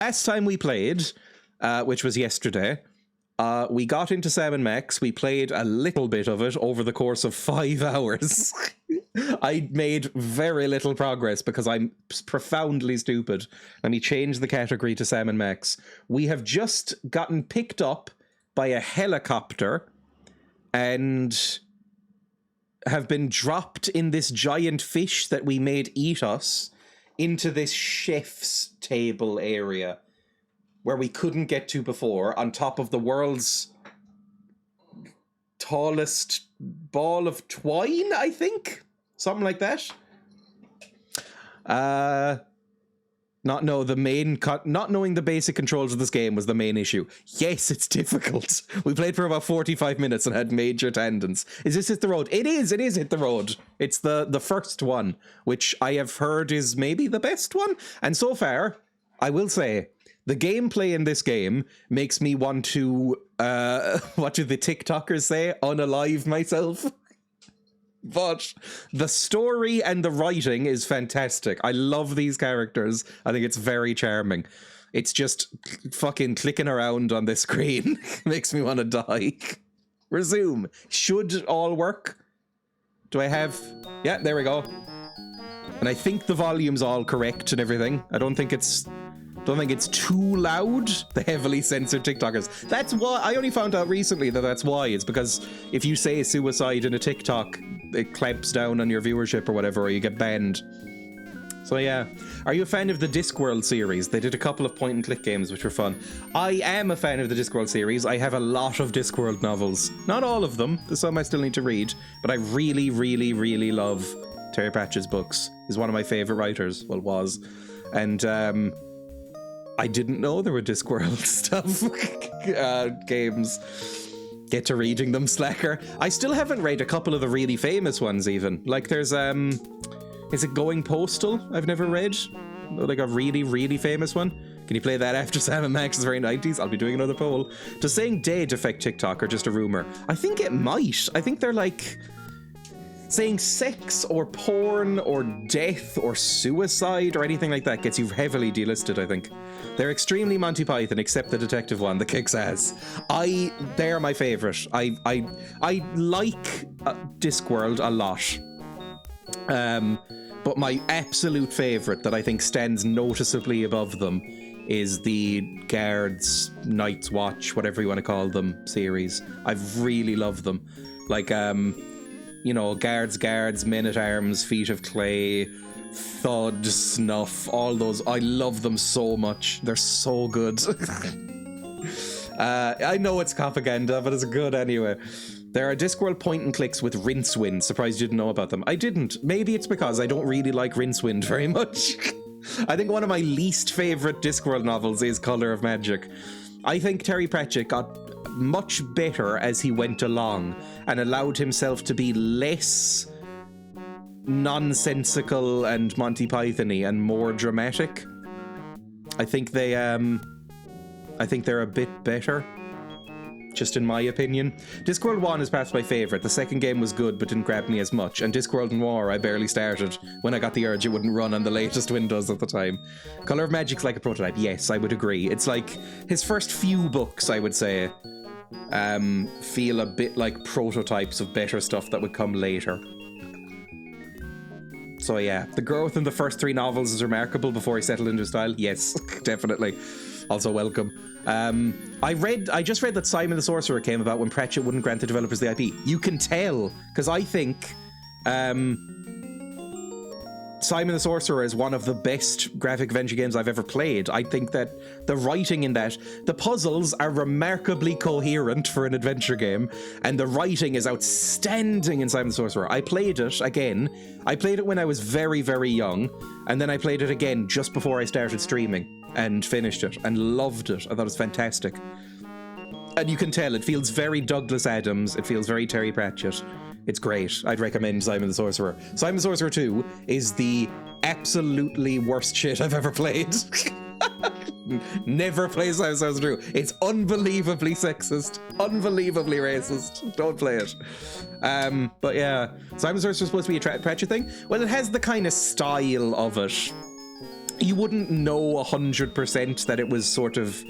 Last time we played, which was yesterday, we got into Sam & Max. We played a little bit of it over the course of 5 hours. I made very little progress because I'm profoundly stupid. Let me change the category to Sam & Max. We have just gotten picked up by a helicopter and have been dropped in this giant fish that we made eat us into this chef's table area where we couldn't get to before, on top of the world's tallest ball of twine, I think? Something like that. Not knowing the basic controls of this game was the main issue. Yes, it's difficult. We played for about 45 minutes and had major tendons. Is this Hit the Road? It is Hit the Road. It's the first one, which I have heard is maybe the best one. And so far, I will say, the gameplay in this game makes me want to, what do the TikTokers say? Unalive myself. But the story and the writing is fantastic. I love these characters. I think it's very charming. It's just fucking clicking around on this screen makes me want to die. Resume. Should all work. Do I have... Yeah, there we go. And I think the volume's all correct and everything. I don't think it's too loud. The heavily censored TikTokers. That's why I only found out recently that that's why. It's because if you say suicide in a TikTok, it clamps down on your viewership or whatever, or you get banned. So yeah. Are you a fan of the Discworld series? They did a couple of point and click games which were fun. I am a fan of the Discworld series. I have a lot of Discworld novels. Not all of them. There's some I still need to read. But I really, really, really love Terry Pratchett's books. He's one of my favorite writers. Well, was. And I didn't know there were Discworld stuff. Games. Get to reading them, slacker. I still haven't read a couple of the really famous ones even. Like there's, is it Going Postal? I've never read. Like a really, really famous one. Can you play that after Sam & Max? It's very 90s. I'll be doing another poll. Does saying dead affect TikTok or just a rumor? I think it might. I think they're like... saying sex or porn or death or suicide or anything like that gets you heavily delisted, I think. They're extremely Monty Python, except the detective one that kicks ass. They're my favorite. I like Discworld a lot. But my absolute favorite that I think stands noticeably above them is the Guards, Night's Watch, whatever you want to call them, series. I've really loved them. Like, you know, Guards, Men at Arms, Feet of Clay, Thud, Snuff, all those. I love them so much. They're so good. I know it's propaganda, but it's good anyway. There are Discworld point and clicks with Rincewind. Surprised you didn't know about them. I didn't. Maybe it's because I don't really like Rincewind very much. I think one of my least favorite Discworld novels is Color of Magic. I think Terry Pratchett got much better as he went along and allowed himself to be less nonsensical and Monty Python-y and more dramatic. I think they're a bit better, just in my opinion. Discworld 1 is perhaps my favorite. The second game was good but didn't grab me as much, and Discworld Noir I barely started. When I got the urge, it wouldn't run on the latest Windows at the time. Color of Magic's like a prototype. Yes, I would agree. It's like his first few books, I would say, feel a bit like prototypes of better stuff that would come later. So yeah, the growth in the first 3 novels is remarkable before he settled into style. Yes, definitely. Also welcome. I just read that Simon the Sorcerer came about when Pratchett wouldn't grant the developers the IP. You can tell, because I think Simon the Sorcerer is one of the best graphic adventure games I've ever played. I think that the writing in that, the puzzles are remarkably coherent for an adventure game, and the writing is outstanding in Simon the Sorcerer. I played it again. I played it when I was very, very young, and then I played it again just before I started streaming and finished it and loved it. I thought it was fantastic. And you can tell it feels very Douglas Adams. It feels very Terry Pratchett. It's great. I'd recommend Simon the Sorcerer. Simon the Sorcerer 2 is the absolutely worst shit I've ever played. Never play Simon the Sorcerer 2. It's unbelievably sexist, unbelievably racist. Don't play it. But yeah, Simon the Sorcerer is supposed to be a Pratchett thing. Well, it has the kind of style of it. You wouldn't know 100% that it was sort of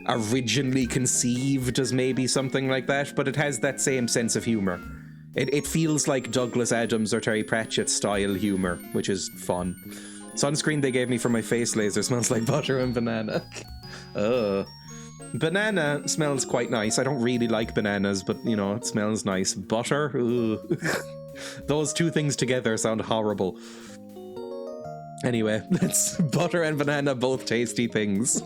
originally conceived as maybe something like that, but it has that same sense of humor. It feels like Douglas Adams or Terry Pratchett style humor, which is fun. Sunscreen they gave me for my face laser smells like butter and banana. Banana smells quite nice. I don't really like bananas, but you know, it smells nice. Butter? Ugh. Those two things together sound horrible. Anyway, let's butter and banana, both tasty things.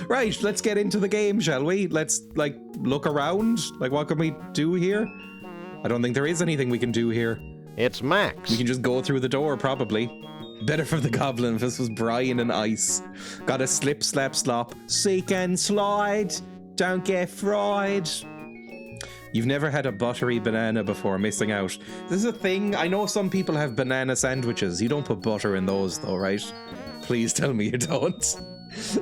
Right, let's get into the game, shall we? Let's, like, look around. Like, what can we do here? I don't think there is anything we can do here. It's Max. We can just go through the door, probably. Better for the goblin if this was brine and ice. Gotta slip, slap, slop. Seek and slide. Don't get fried. You've never had a buttery banana before, missing out. This is a thing. I know some people have banana sandwiches. You don't put butter in those, though, right? Please tell me you don't.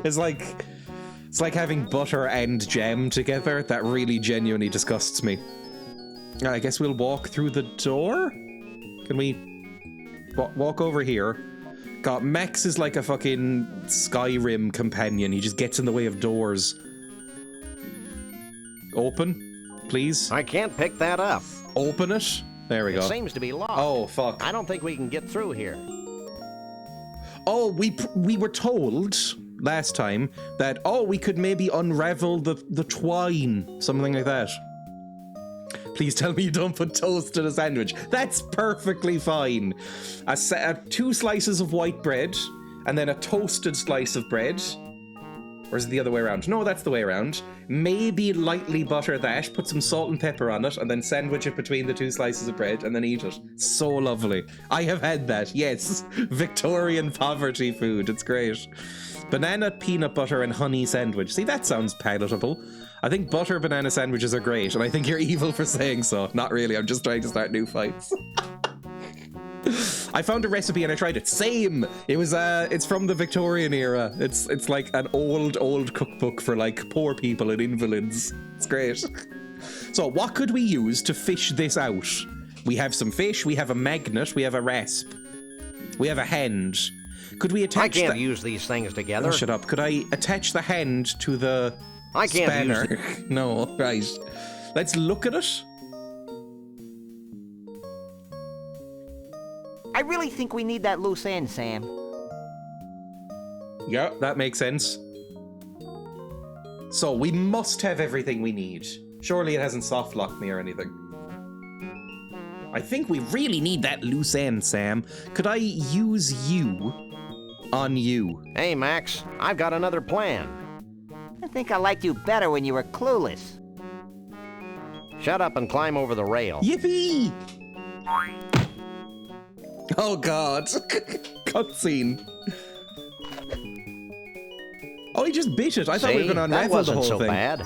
It's like having butter and jam together. That really genuinely disgusts me. I guess we'll walk through the door? Can we walk over here? God, Max is like a fucking Skyrim companion. He just gets in the way of doors. Open, please. I can't pick that up. Open it. There we go. It seems to be locked. Oh, fuck. I don't think we can get through here. Oh, we were told last time that, oh, we could maybe unravel the twine. Something like that. Please tell me you don't put toast in a sandwich. That's perfectly fine. Two slices of white bread, and then a toasted slice of bread. Or is it the other way around? No, that's the way around. Maybe lightly butter that, put some salt and pepper on it, and then sandwich it between the two slices of bread, and then eat it. So lovely. I have had that, yes. Victorian poverty food. It's great. Banana, peanut butter, and honey sandwich. See, that sounds palatable. I think butter banana sandwiches are great, and I think you're evil for saying so. Not really, I'm just trying to start new fights. I found a recipe and I tried it. Same! It was, it's from the Victorian era. It's like an old cookbook for, like, poor people and invalids. It's great. So, what could we use to fish this out? We have some fish, we have a magnet, we have a rasp. We have a hand. Could we attach I can't use these things together. Oh, shut up. Could I attach the hand to the I can't spanner? use it. No, right. Let's look at it. I really think we need that loose end, Sam. Yeah, that makes sense. So, we must have everything we need. Surely it hasn't soft locked me or anything. I think we really need that loose end, Sam. Could I use you on you? Hey, Max, I've got another plan. I think I liked you better when you were clueless. Shut up and climb over the rail. Yippee! Oh god. Cutscene. Oh, he just bit it. I thought we were going to that unravel the wasn't whole so thing. bad.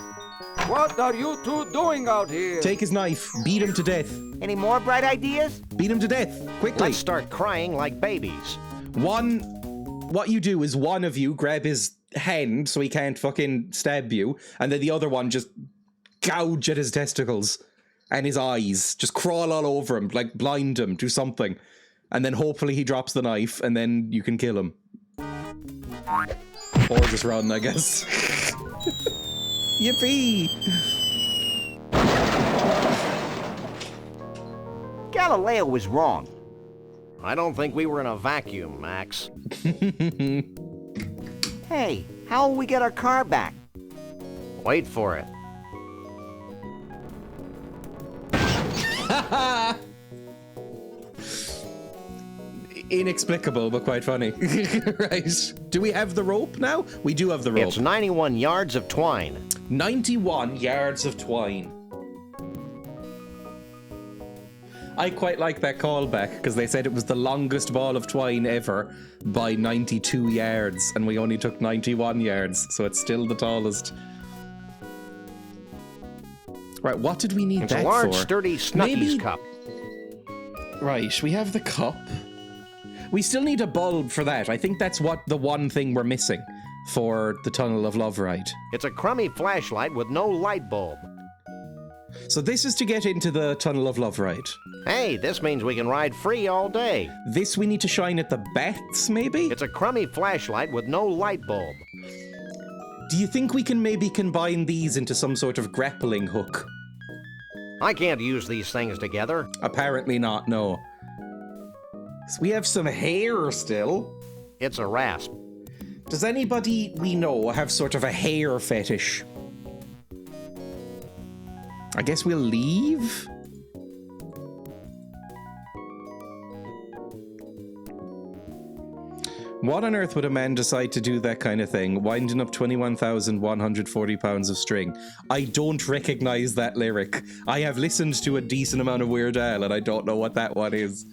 What are you two doing out here? Take his knife. Beat him to death. Any more bright ideas? Beat him to death. Quickly. Let's start crying like babies. What you do is one of you grab his hand so he can't fucking stab you, and then the other one just gouge at his testicles and his eyes. Just crawl all over him, like blind him, do something. And then hopefully he drops the knife, and then you can kill him. Or just run, I guess. Yippee! Galileo was wrong. I don't think we were in a vacuum, Max. Hey, how will we get our car back? Wait for it. Inexplicable, but quite funny. Right. Do we have the rope now? We do have the rope. It's 91 yards of twine. 91 yards of twine. I quite like that callback, because they said it was the longest ball of twine ever by 92 yards, and we only took 91 yards, so it's still the tallest. Right, what did we need It's that a large, for? sturdy Snuggies Maybe... cup. Right, we have the cup. We still need a bulb for that. I think that's what the one thing we're missing for the Tunnel of Love ride. It's a crummy flashlight with no light bulb. So this is to get into the Tunnel of Love ride. Hey, this means we can ride free all day. This we need to shine at the bats, maybe? It's a crummy flashlight with no light bulb. Do you think we can maybe combine these into some sort of grappling hook? I can't use these things together. Apparently not, no. So we have some hair still. It's a rasp. Does anybody we know have sort of a hair fetish? I guess we'll leave? What on earth would a man decide to do that kind of thing? Winding up 21,140 pounds of string. I don't recognize that lyric. I have listened to a decent amount of Weird Al and I don't know what that one is.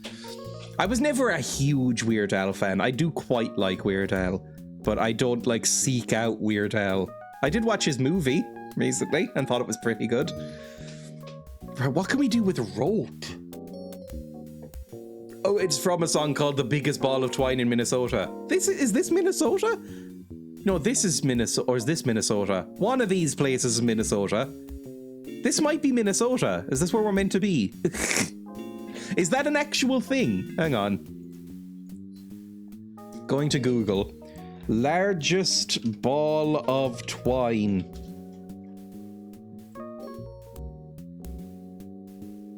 I was never a huge Weird Al fan. I do quite like Weird Al, but I don't like seek out Weird Al. I did watch his movie recently and thought it was pretty good. What can we do with rope? Oh, it's from a song called The Biggest Ball of Twine in Minnesota. Is this Minnesota? No, this is Minnesota, or is this Minnesota? One of these places is Minnesota. This might be Minnesota. Is this where we're meant to be? Is that an actual thing? Hang on. Going to Google. Largest ball of twine.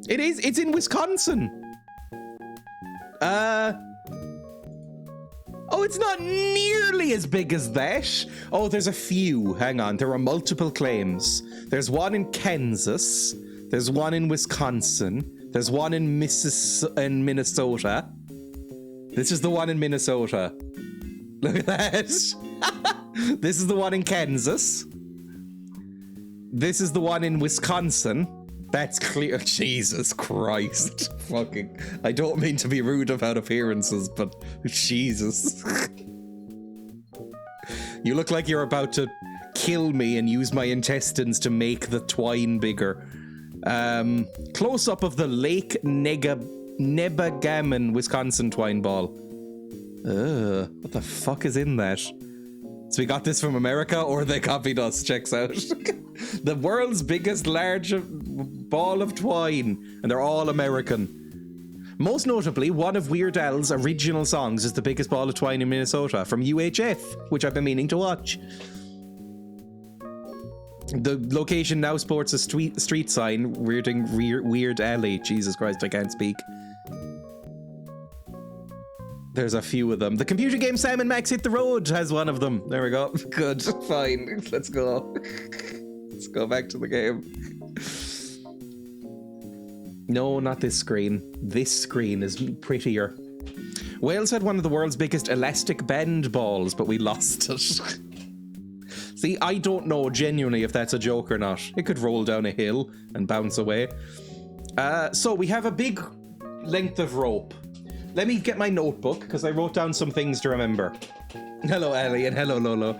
It's in Wisconsin. Oh, it's not nearly as big as that. Oh, there's a few. Hang on. There are multiple claims. There's one in Kansas. There's one in Wisconsin. There's one in Minnesota. This is the one in Minnesota. Look at that. This is the one in Kansas. This is the one in Wisconsin. That's clear. Jesus Christ. Fucking. I don't mean to be rude about appearances, but Jesus. You look like you're about to kill me and use my intestines to make the twine bigger. Close up of the Lake Nebagamen, Wisconsin twine ball. What the fuck is in that? So we got this from America, or they copied us. Checks out. The world's biggest large ball of twine, and they're all American. Most notably, one of Weird Al's original songs is The Biggest Ball of Twine in Minnesota from UHF, which I've been meaning to watch. The location now sports a street sign weirding Weird Alley. Jesus Christ, I can't speak. There's a few of them. The computer game Sam & Max Hit the Road has one of them. There we go. Good. Fine. Let's go. Let's go back to the game. No, not this screen. This screen is prettier. Wales had one of the world's biggest elastic band balls, but we lost it. See, I don't know genuinely if that's a joke or not. It could roll down a hill and bounce away. So we have a big length of rope. Let me get my notebook, because I wrote down some things to remember. Hello, Ellie, and hello, Lolo.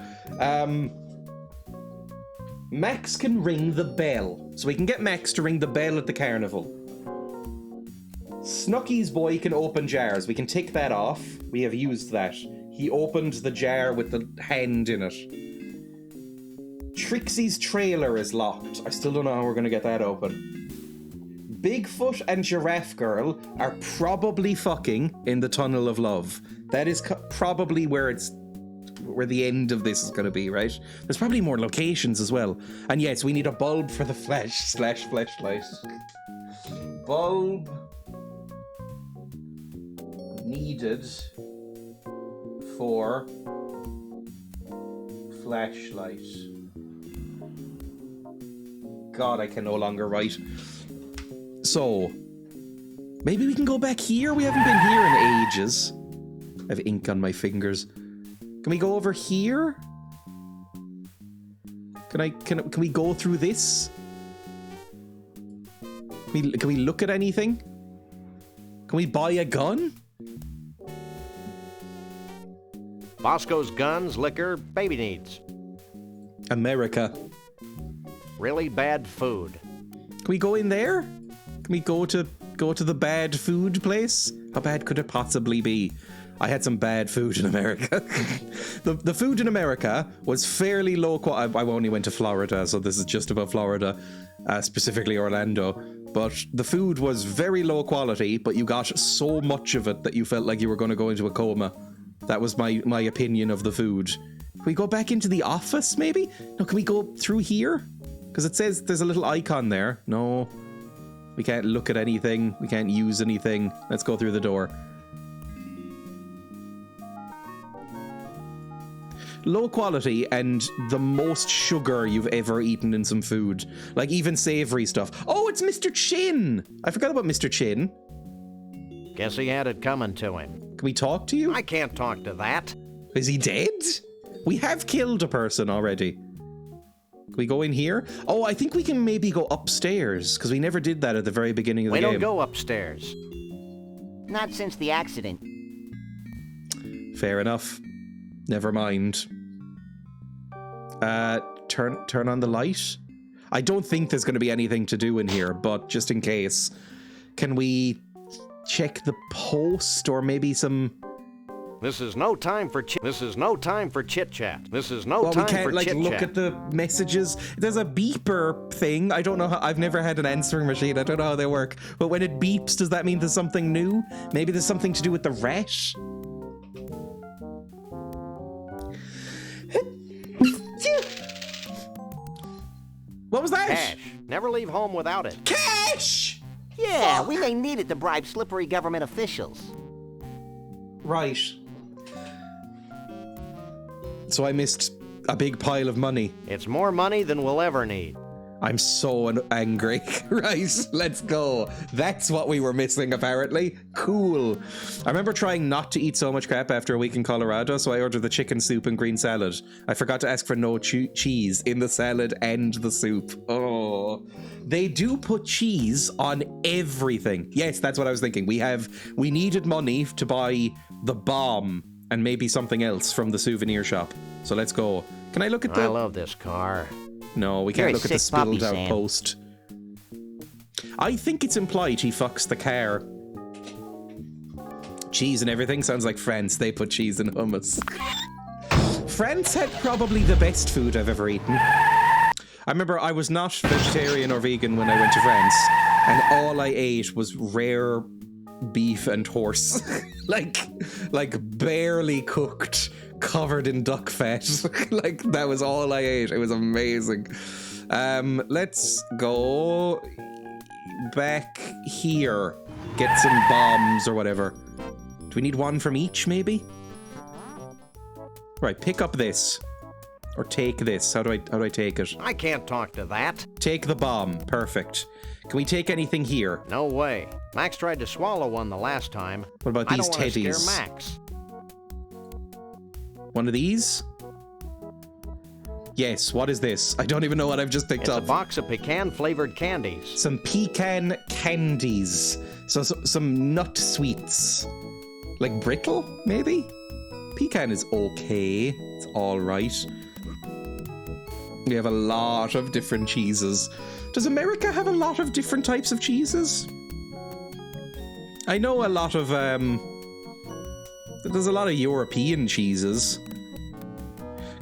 Max can ring the bell. So we can get Max to ring the bell at the carnival. Snooky's boy can open jars. We can tick that off. We have used that. He opened the jar with the hand in it. Trixie's trailer is locked. I still don't know how we're going to get that open. Bigfoot and Giraffe Girl are probably fucking in the Tunnel of Love. That is probably where the end of this is going to be, right? There's probably more locations as well. And yes, we need a bulb for the flashlight. Bulb needed for flashlight. God, I can no longer write. So, maybe we can go back here? We haven't been here in ages. I have ink on my fingers. Can we go over here? Can we go through this? Can we look at anything? Can we buy a gun? Bosco's guns, liquor, baby needs. America. Really bad food. Can we go in there? Can we go to the bad food place? How bad could it possibly be? I had some bad food in America. The food in America was fairly low quality. I only went to Florida, so this is just about Florida, specifically Orlando. But the food was very low quality, but you got so much of it that you felt like you were going to go into a coma. That was my opinion of the food. Can we go back into the office, maybe? No, can we go through here? Because it says there's a little icon there. No. We can't look at anything. We can't use anything. Let's go through the door. Low quality and the most sugar you've ever eaten in some food. Like even savory stuff. Oh, it's Mr. Chin! I forgot about Mr. Chin. Guess he had it coming to him. Can we talk to you? I can't talk to that. Is he dead? We have killed a person already. Can we go in here? Oh, I think we can maybe go upstairs, because we never did that at the very beginning of the game. We don't go upstairs. Not since the accident. Fair enough. Never mind. Turn on the light. I don't think there's going to be anything to do in here, but just in case, can we check the post or maybe some? This is no time for chit. This is no time for chit chat. This is no well, time we can't for like chit look chat. at the messages. There's a beeper thing. I don't know how. I've never had an answering machine. I don't know how they work. But when it beeps, does that mean there's something new? Maybe there's something to do with the rat. What was that? Cash. Never leave home without it. Cash! Yeah, we may need it to bribe slippery government officials. Right. So I missed a big pile of money. It's more money than we'll ever need. I'm so angry. Right, let's go. That's what we were missing, apparently. Cool. I remember trying not to eat so much crap after a week in Colorado, so I ordered the chicken soup and green salad. I forgot to ask for no cheese in the salad and the soup. Oh. They do put cheese on everything. Yes, that's what I was thinking. We needed money to buy the bomb and maybe something else from the souvenir shop. So let's go. Can I look at the... I love this car. No, we can't You're a look at the sick puppy, spilled out Sam. post. I think it's implied he fucks the car. Cheese and everything sounds like France. They put cheese in hummus. France had probably the best food I've ever eaten. I remember I was not vegetarian or vegan when I went to France, and all I ate was rare beef and horse. like barely cooked, covered in duck fat. Like that was all I ate. It was amazing. Let's go back here. Get some bombs or whatever. Do we need one from each, maybe? Right, pick up this. Or take this. How do I take it? I can't talk to that. Take the bomb. Perfect. Can we take anything here? No way. Max tried to swallow one the last time. What about I these don't want to teddies? scare Max. One of these? Yes, what is this? I don't even know what I've just picked It's a up. box of pecan-flavored candies. Some pecan candies. So some nut sweets. Like brittle, maybe? Pecan is okay. It's alright. We have a lot of different cheeses. Does America have a lot of different types of cheeses? I know a lot of, there's a lot of European cheeses.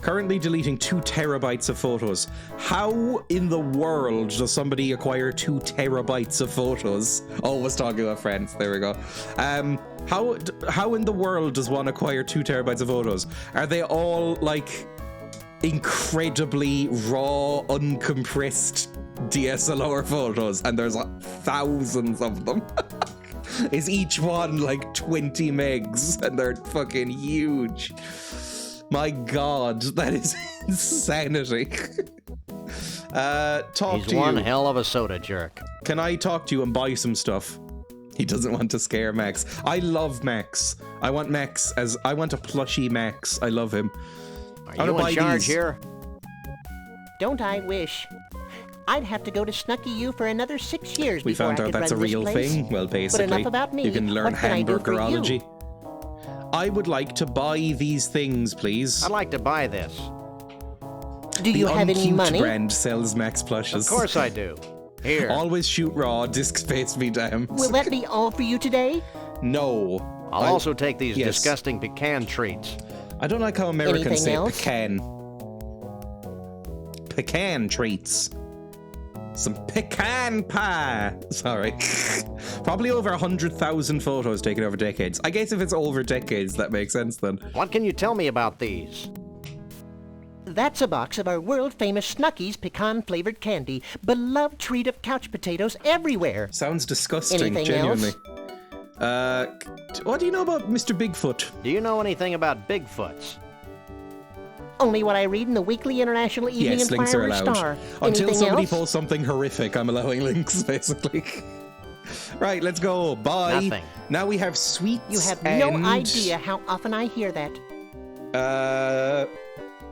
Currently deleting 2 terabytes of photos. How in the world does somebody acquire 2 terabytes of photos? Always talking about France. There we go. How in the world does one acquire 2 terabytes of photos? Are they all like incredibly raw, uncompressed DSLR photos? And there's thousands of them. Is each one like 20 megs? And they're fucking huge. My god, that is insanity. Talk He's to one you. hell of a soda jerk. Can I talk to you and buy some stuff? He doesn't want to scare Max. I love Max. I want a plushie Max. I love him. Are I wanna you buy in charge these. here? Don't I wish? I'd have to go to Snooky U for another 6 years We before found I out could that's a run this real place. thing. Well, basically, But enough about me. you can learn What can I do for you? hamburgerology. I would like to buy these things, please. I'd like to buy this. Do you the have any Uncute money? brand sells Max plushes. Of course I do. Here. Always shoot raw, disc space be damned. Will that be all for you today? No. I'll also take these yes. disgusting pecan treats. I don't like how Americans Anything say else? pecan. Pecan treats. Some pecan pie. Sorry. Probably over 100,000 photos taken over decades. I guess if it's over decades, that makes sense then. What can you tell me about these? That's a box of our world-famous Snuckies pecan-flavored candy, beloved treat of couch potatoes everywhere. Sounds disgusting, Anything genuinely. else? What do you know about Mr. Bigfoot? Do you know anything about Bigfoots? Only what I read in the Weekly International Evening Yes, links are Inquirer allowed. Star. Until Anything somebody else? posts something horrific, I'm allowing links, basically. Right, let's go. Bye. Nothing. Now we have sweets. You have and, no idea how often I hear that.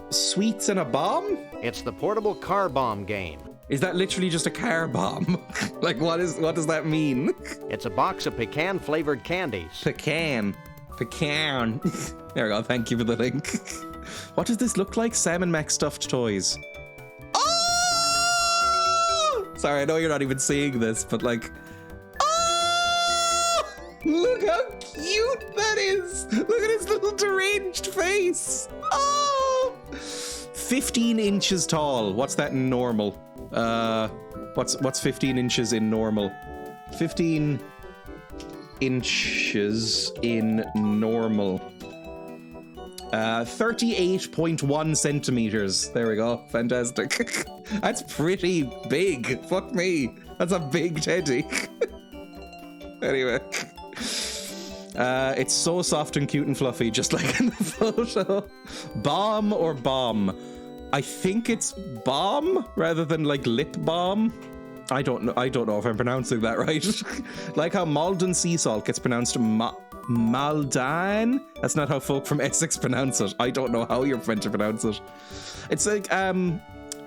Sweets and a bomb? It's the portable car bomb game. Is that literally just a car bomb? Like, what does that mean? It's a box of pecan-flavored candies. Pecan. There we go. Thank you for the link. What does this look like? Sam and Max stuffed toys. Oh! Sorry, I know you're not even seeing this, but like... Oh! Look how cute that is! Look at his little deranged face! Oh! 15 inches tall. What's that in normal? What's 15 inches in normal? 15 inches in normal. 38.1 centimeters. There we go. Fantastic. That's pretty big. Fuck me. That's a big teddy. Anyway. It's so soft and cute and fluffy, just like in the photo. Bomb or bomb? I think it's bomb rather than like lip balm. I don't know if I'm pronouncing that right. Like how Malden sea salt gets pronounced Maldan. That's not how folk from Essex pronounce it. I don't know how you're meant to pronounce it. It's like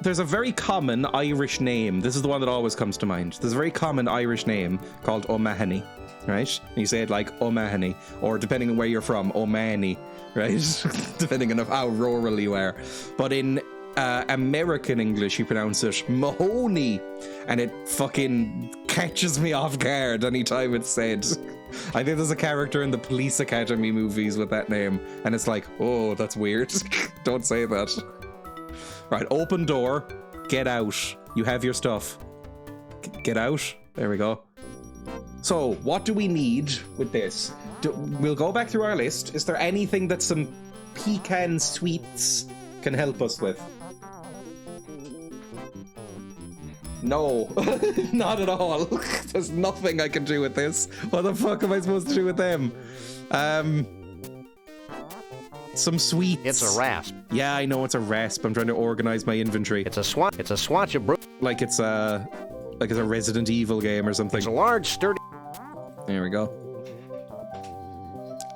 there's a very common Irish name. This is the one that always comes to mind. There's a very common Irish name called O'Mahony, right? And you say it like O'Mahony, or depending on where you're from, O'Mahony, right? Depending on how rural you are. But in American English, you pronounce it Mahoney, and it fucking catches me off guard anytime it's said. I think there's a character in the Police Academy movies with that name, and it's like, oh, that's weird. Don't say that. Right, open door, get out. You have your stuff. Get out. There we go. So, what do we need with this? We'll go back through our list. Is there anything that some pecan sweets can help us with? No, not at all. There's nothing I can do with this. What the fuck am I supposed to do with them? Some sweets. It's a rasp. Yeah, I know it's a rasp. I'm trying to organize my inventory. It's a swatch of Like it's a Resident Evil game or something. It's a large, sturdy... There we go.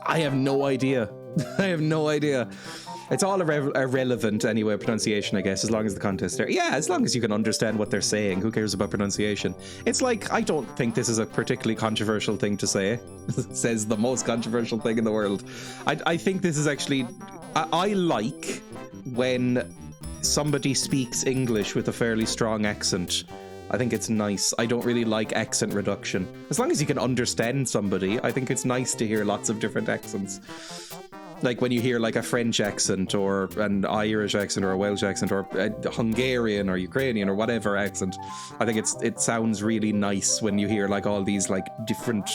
I have no idea. I have no idea. It's all irrelevant anyway, pronunciation, I guess, as long as the context there. Yeah, as long as you can understand what they're saying. Who cares about pronunciation? It's like, I don't think this is a particularly controversial thing to say. Says the most controversial thing in the world. I think this is actually... I like when somebody speaks English with a fairly strong accent. I think it's nice. I don't really like accent reduction. As long as you can understand somebody, I think it's nice to hear lots of different accents. Like when you hear like a French accent or an Irish accent or a Welsh accent or a Hungarian or Ukrainian or whatever accent, I think it sounds really nice when you hear like all these like different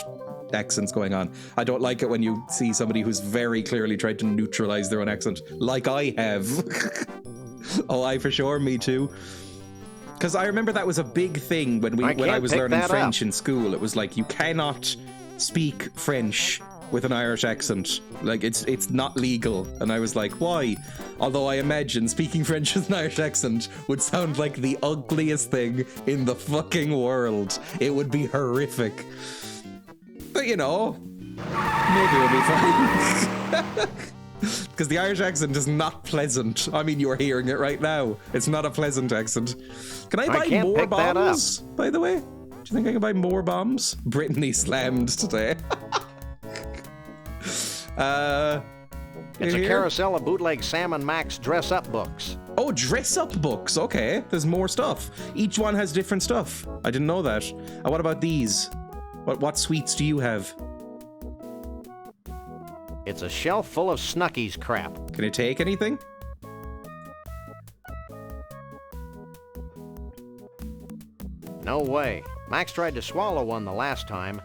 accents going on. I don't like it when you see somebody who's very clearly tried to neutralize their own accent, like I have. Oh, I for sure, me too. Because I remember that was a big thing when I was learning French in school. It was like, you cannot speak French with an Irish accent. Like, it's not legal. And I was like, why? Although I imagine speaking French with an Irish accent would sound like the ugliest thing in the fucking world. It would be horrific. But, you know, maybe it'll be fine. Because the Irish accent is not pleasant. I mean, you're hearing it right now. It's not a pleasant accent. Can I buy more bombs, by the way? Do you think I can buy more bombs? Brittany slammed today. It's a carousel of bootleg Sam and Max dress-up books. Oh, dress-up books. Okay, there's more stuff. Each one has different stuff. I didn't know that. What about these? What sweets do you have? It's a shelf full of Snuckies crap. Can it take anything? No way. Max tried to swallow one the last time.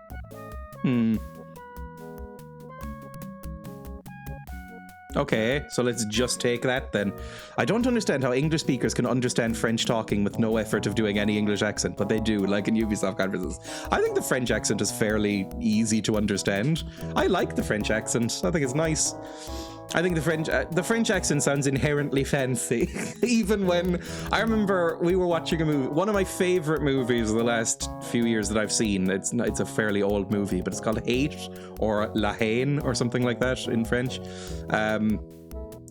Okay, so let's just take that then. I don't understand how English speakers can understand French talking with no effort of doing any English accent, but they do, like in Ubisoft conferences. I think the French accent is fairly easy to understand. I like the French accent. I think it's nice. I think the French accent sounds inherently fancy. Even when I remember we were watching a movie, one of my favorite movies of the last few years that I've seen. It's a fairly old movie, but it's called Hate or La Haine or something like that in French.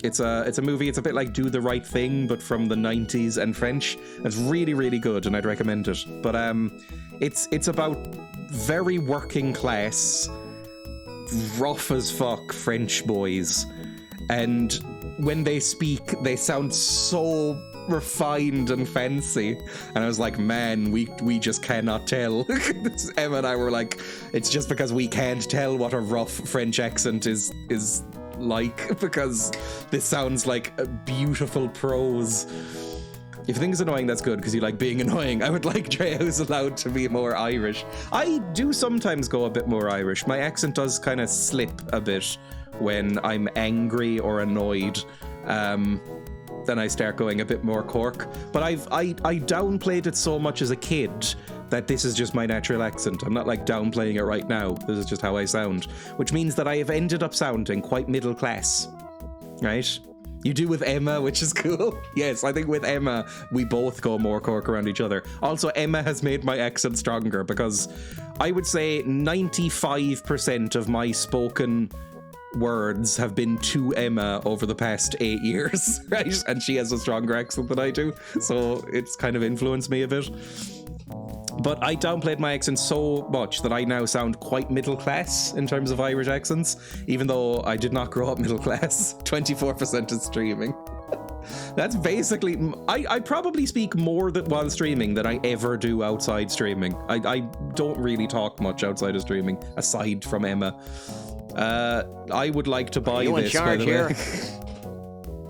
It's a movie. It's a bit like Do the Right Thing, but from the 90s and French. It's really, really good, and I'd recommend it. But it's about very working class, rough as fuck French boys. And when they speak, they sound so refined and fancy. And I was like, man, we just cannot tell. Emma and I were like, it's just because we can't tell what a rough French accent is like, because this sounds like a beautiful prose. If you think it's annoying, that's good, because you like being annoying. I would like Dreya who's allowed to be more Irish. I do sometimes go a bit more Irish. My accent does kind of slip a bit when I'm angry or annoyed. Then I start going a bit more Cork. But I downplayed it so much as a kid that this is just my natural accent. I'm not like downplaying it right now. This is just how I sound. Which means that I have ended up sounding quite middle class. Right? You do with Emma, which is cool. Yes, I think with Emma, we both go more Cork around each other. Also, Emma has made my accent stronger because I would say 95% of my spoken words have been to Emma over the past 8 years, right? And she has a stronger accent than I do, so it's kind of influenced me a bit. But I downplayed my accent so much that I now sound quite middle class in terms of Irish accents, even though I did not grow up middle class. 24% is streaming. That's basically... I probably speak more while streaming than I ever do outside streaming. I don't really talk much outside of streaming, aside from Emma. I would like to buy this, by the way.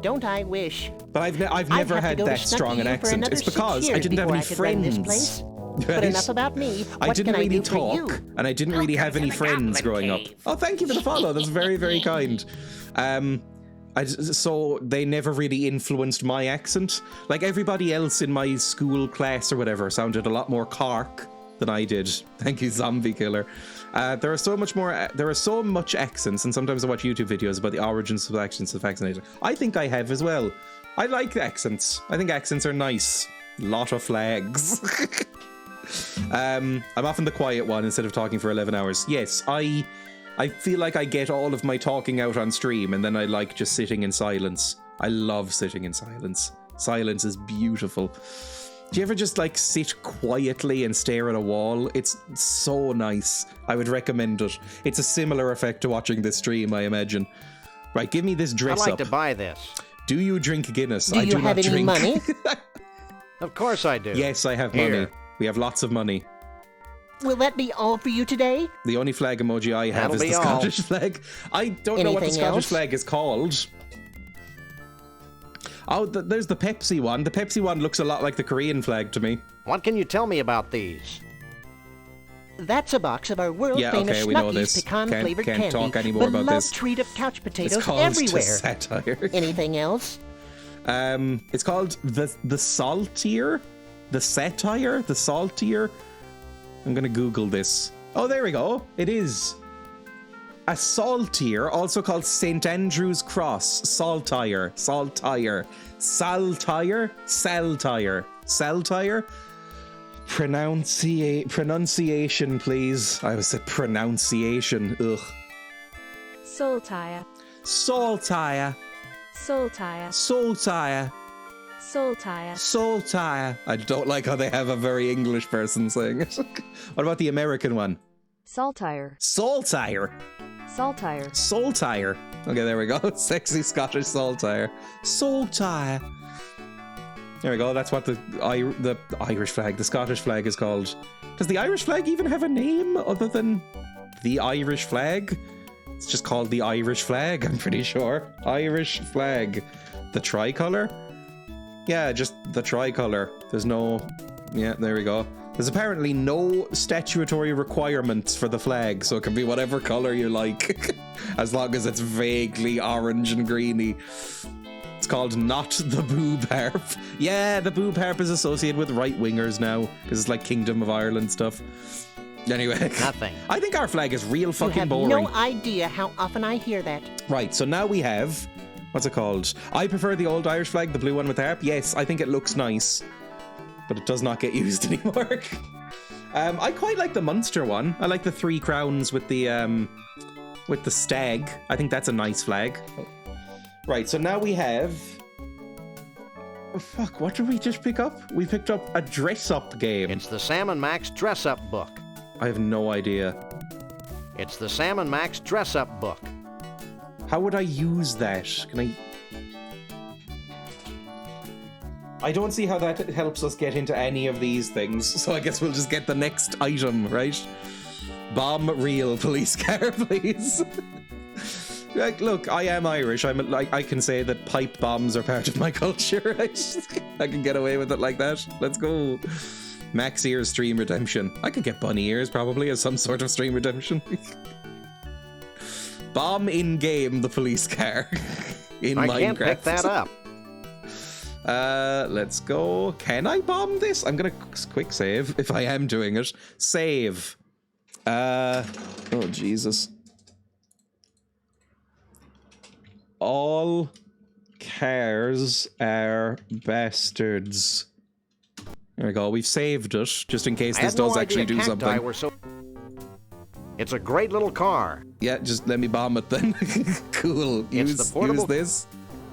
Don't I wish? But I've never had that strong an accent. It's because I didn't have any friends. Right? But enough about me. I didn't really talk, and I didn't really have any friends growing up. Oh, thank you for the follow. That's very, very kind. So they never really influenced my accent. Like everybody else in my school class or whatever sounded a lot more Cork than I did. Thank you, Zombie Killer. There are so much accents, and sometimes I watch YouTube videos about the origins of accents of vaccinated. I think I have as well. I like accents. I think accents are nice. Lot of flags. I'm often the quiet one instead of talking for 11 hours. Yes, I feel like I get all of my talking out on stream, and then I like just sitting in silence. I love sitting in silence. Silence is beautiful. Do you ever just like sit quietly and stare at a wall? It's so nice. I would recommend it. It's a similar effect to watching this stream, I imagine. Right, give me this dress up. I'd like to buy this. Do you drink Guinness? Do you have any money? Of course I do. Yes, I have Here. money. We have lots of money. Will that be all for you today? The only flag emoji I have That'll is the be all. Scottish flag. I don't know what the Anything Scottish else? flag is called. Oh, there's the Pepsi one. The Pepsi one looks a lot like the Korean flag to me. What can you tell me about these? That's a box of our world-famous okay, we know this. Snuggies pecan-flavored Can't candy. talk anymore about Beloved this. treat of couch potatoes It's called everywhere. satire. Anything else? It's called the saltier, the satire, the saltier. I'm gonna Google this. Oh, there we go. It is a saltier, also called St. Andrew's Cross. Saltire. Pronunciation, please. I always said pronunciation. Ugh. Saltire. Saltire. Saltire. Saltire. Saltire. Saltire. I don't like how they have a very English person saying it. What about the American one? Saltire. Saltire. Saltire. Saltire. Okay, there we go. Sexy Scottish saltire. Saltire. There we go. That's what the Irish flag, the Scottish flag is called. Does the Irish flag even have a name other than the Irish flag? It's just called the Irish flag, I'm pretty sure. Irish flag. The tricolour? Yeah, just the tricolour. There's no... Yeah, there we go. There's apparently no statutory requirements for the flag, so it can be whatever colour you like. As long as it's vaguely orange and greeny. It's called Not the Boob Harp. Yeah, the Boob Harp is associated with right-wingers now, because it's like Kingdom of Ireland stuff. Anyway. Nothing. I think our flag is real You fucking have boring. no idea how often I hear that. Right, so now we have... What's it called? I prefer the old Irish flag, the blue one with the harp. Yes, I think it looks nice. But it does not get used anymore. I quite like the Munster one. I like the 3 crowns with the stag. I think that's a nice flag. Right, so now we have... Oh, fuck, what did we just pick up? We picked up a dress-up game. It's the Sam and Max dress-up book. I have no idea. It's the Sam and Max dress-up book. How would I use that? Can I don't see how that helps us get into any of these things, so I guess we'll just get the next item, right? Bomb reel police car, please. Like, look, I am Irish. I can say that pipe bombs are part of my culture. I can get away with it like that. Let's go. Max ears stream redemption. I could get bunny ears probably as some sort of stream redemption. Bomb in game the police car in Minecraft. I can't pick that up. Let's go. Can I bomb this? I'm gonna quick save if I am doing it. Save. Oh Jesus. All cars are bastards. There we go. We've saved it just in case this does actually do something. It's a great little car. Yeah, just let me bomb it then. Cool. It's the portable... use this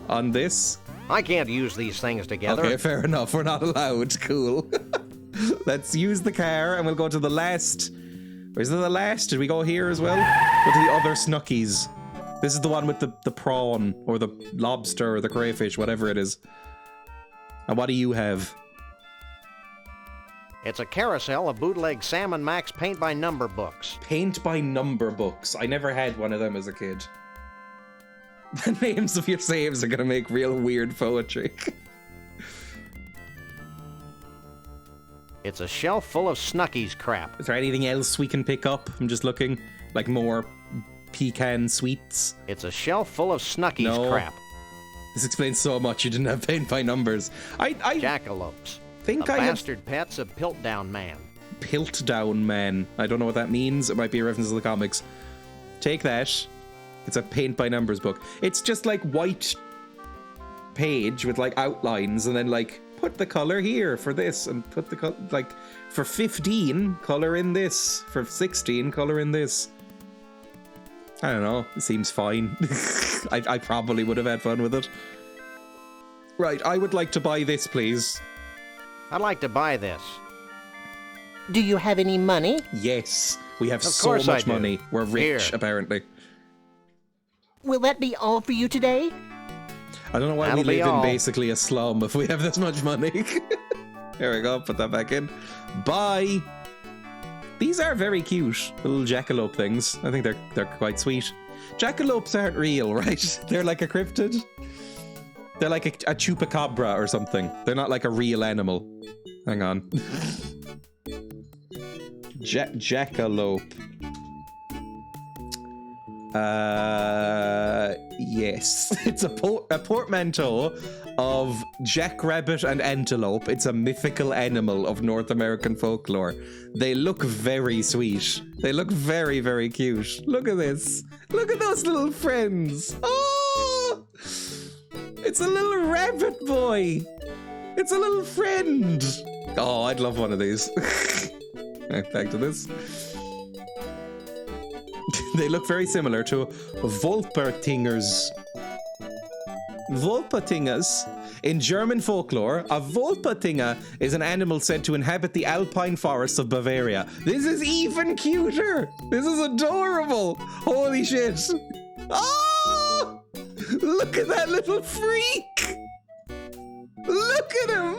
on this. I can't use these things together. Okay, fair enough. We're not allowed. Cool. Let's use the car and we'll go to the last. Where's the last? Did we go here as well? Go to the other Snuckies. This is the one with the prawn or the lobster or the crayfish, whatever it is. And what do you have? It's a carousel of bootleg Sam and Max paint by number books. Paint by number books. I never had one of them as a kid. The names of your saves are gonna make real weird poetry. It's a shelf full of Snuckies crap. Is there anything else we can pick up? I'm just looking. Like more pecan sweets. It's a shelf full of Snuckies crap. This explains so much. You didn't have paint by numbers. Jackalopes. Think the I bastard pets of Piltdown Man. Piltdown Man. I don't know what that means. It might be a reference to the comics. Take that. It's a paint by numbers book. It's just like white page with like outlines and then like put the color here for this and put the color like for 15 color in this, for 16 color in this. I don't know. It seems fine. I probably would have had fun with it. Right, I would like to buy this, please. I'd like to buy this. Do you have any money? Yes, we have Of so course much I do. money. We're rich, Here. apparently. Will that be all for you today? I don't know why That'll we be live in all. basically a slum if we have this much money. There we go, put that back in. Bye! These are very cute, little jackalope things. I think they're quite sweet. Jackalopes aren't real, right? They're like a cryptid. They're like a chupacabra or something. They're not like a real animal. Hang on. Jackalope. Yes. It's a portmanteau of jackrabbit and antelope. It's a mythical animal of North American folklore. They look very sweet. They look very, very cute. Look at this. Look at those little friends. Oh! It's a little rabbit boy. It's a little friend. Oh, I'd love one of these. Back to this. They look very similar to Wolpertingers. Wolpertingers. In German folklore, a Wolpertinger is an animal said to inhabit the alpine forests of Bavaria. This is even cuter. This is adorable. Holy shit. Oh! Look at that little freak. Look at him.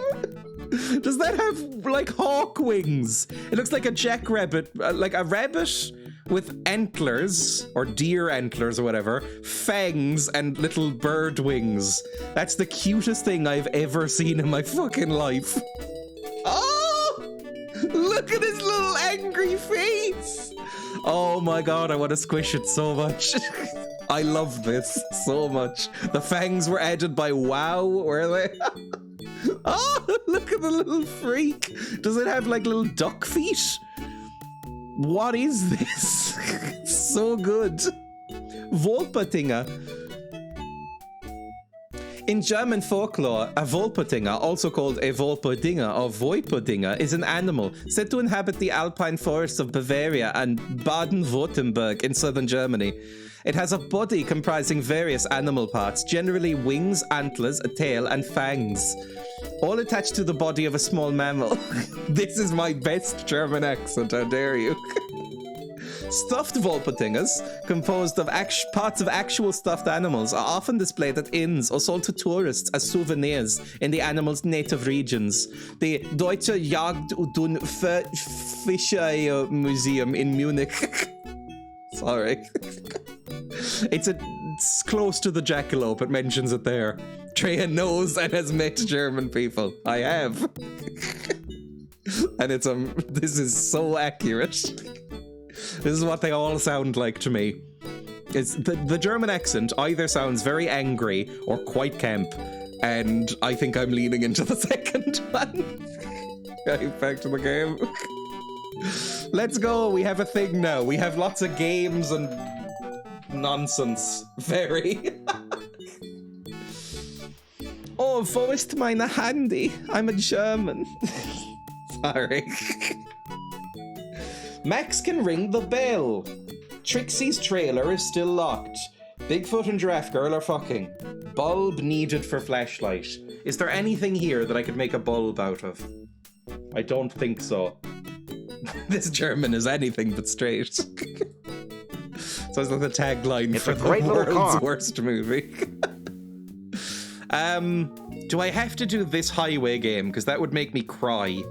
Does that have like hawk wings? It looks like a jackrabbit, like a rabbit with antlers, or deer antlers or whatever, fangs, and little bird wings. That's the cutest thing I've ever seen in my fucking life. Oh! Look at his little angry face! Oh my god, I want to squish it so much. I love this so much. The fangs were added by WoW, were they? Oh, look at the little freak. Does it have like little duck feet? What is this? It's so good. Wolpertinger. In German folklore, a Wolpertinger, also called a Wolperdinger or Voiperdinger, is an animal said to inhabit the alpine forests of Bavaria and Baden-Württemberg in southern Germany. It has a body comprising various animal parts, generally wings, antlers, a tail, and fangs, all attached to the body of a small mammal. This is my best German accent, how dare you. Stuffed Wolpertingers, composed of parts of actual stuffed animals, are often displayed at inns or sold to tourists as souvenirs in the animal's native regions. The Deutsche Jagd- und Fischerei Museum in Munich. Sorry. It's close to the jackalope, it mentions it there. Dreya knows and has met German people. I have. And this is so accurate. This is what they all sound like to me. It's the German accent either sounds very angry or quite camp, and I think I'm leaning into the second one. Okay, back to the game. Let's go, we have a thing now. We have lots of games and nonsense. Very. Oh, wo ist meine Handy? I'm a German. Sorry. Max can ring the bell. Trixie's trailer is still locked. Bigfoot and Giraffe Girl are fucking. Bulb needed for flashlight. Is there anything here that I could make a bulb out of? I don't think so. This German is anything but straight. So it's like the tagline for the world's worst movie. Do I have to do this highway game? Because that would make me cry.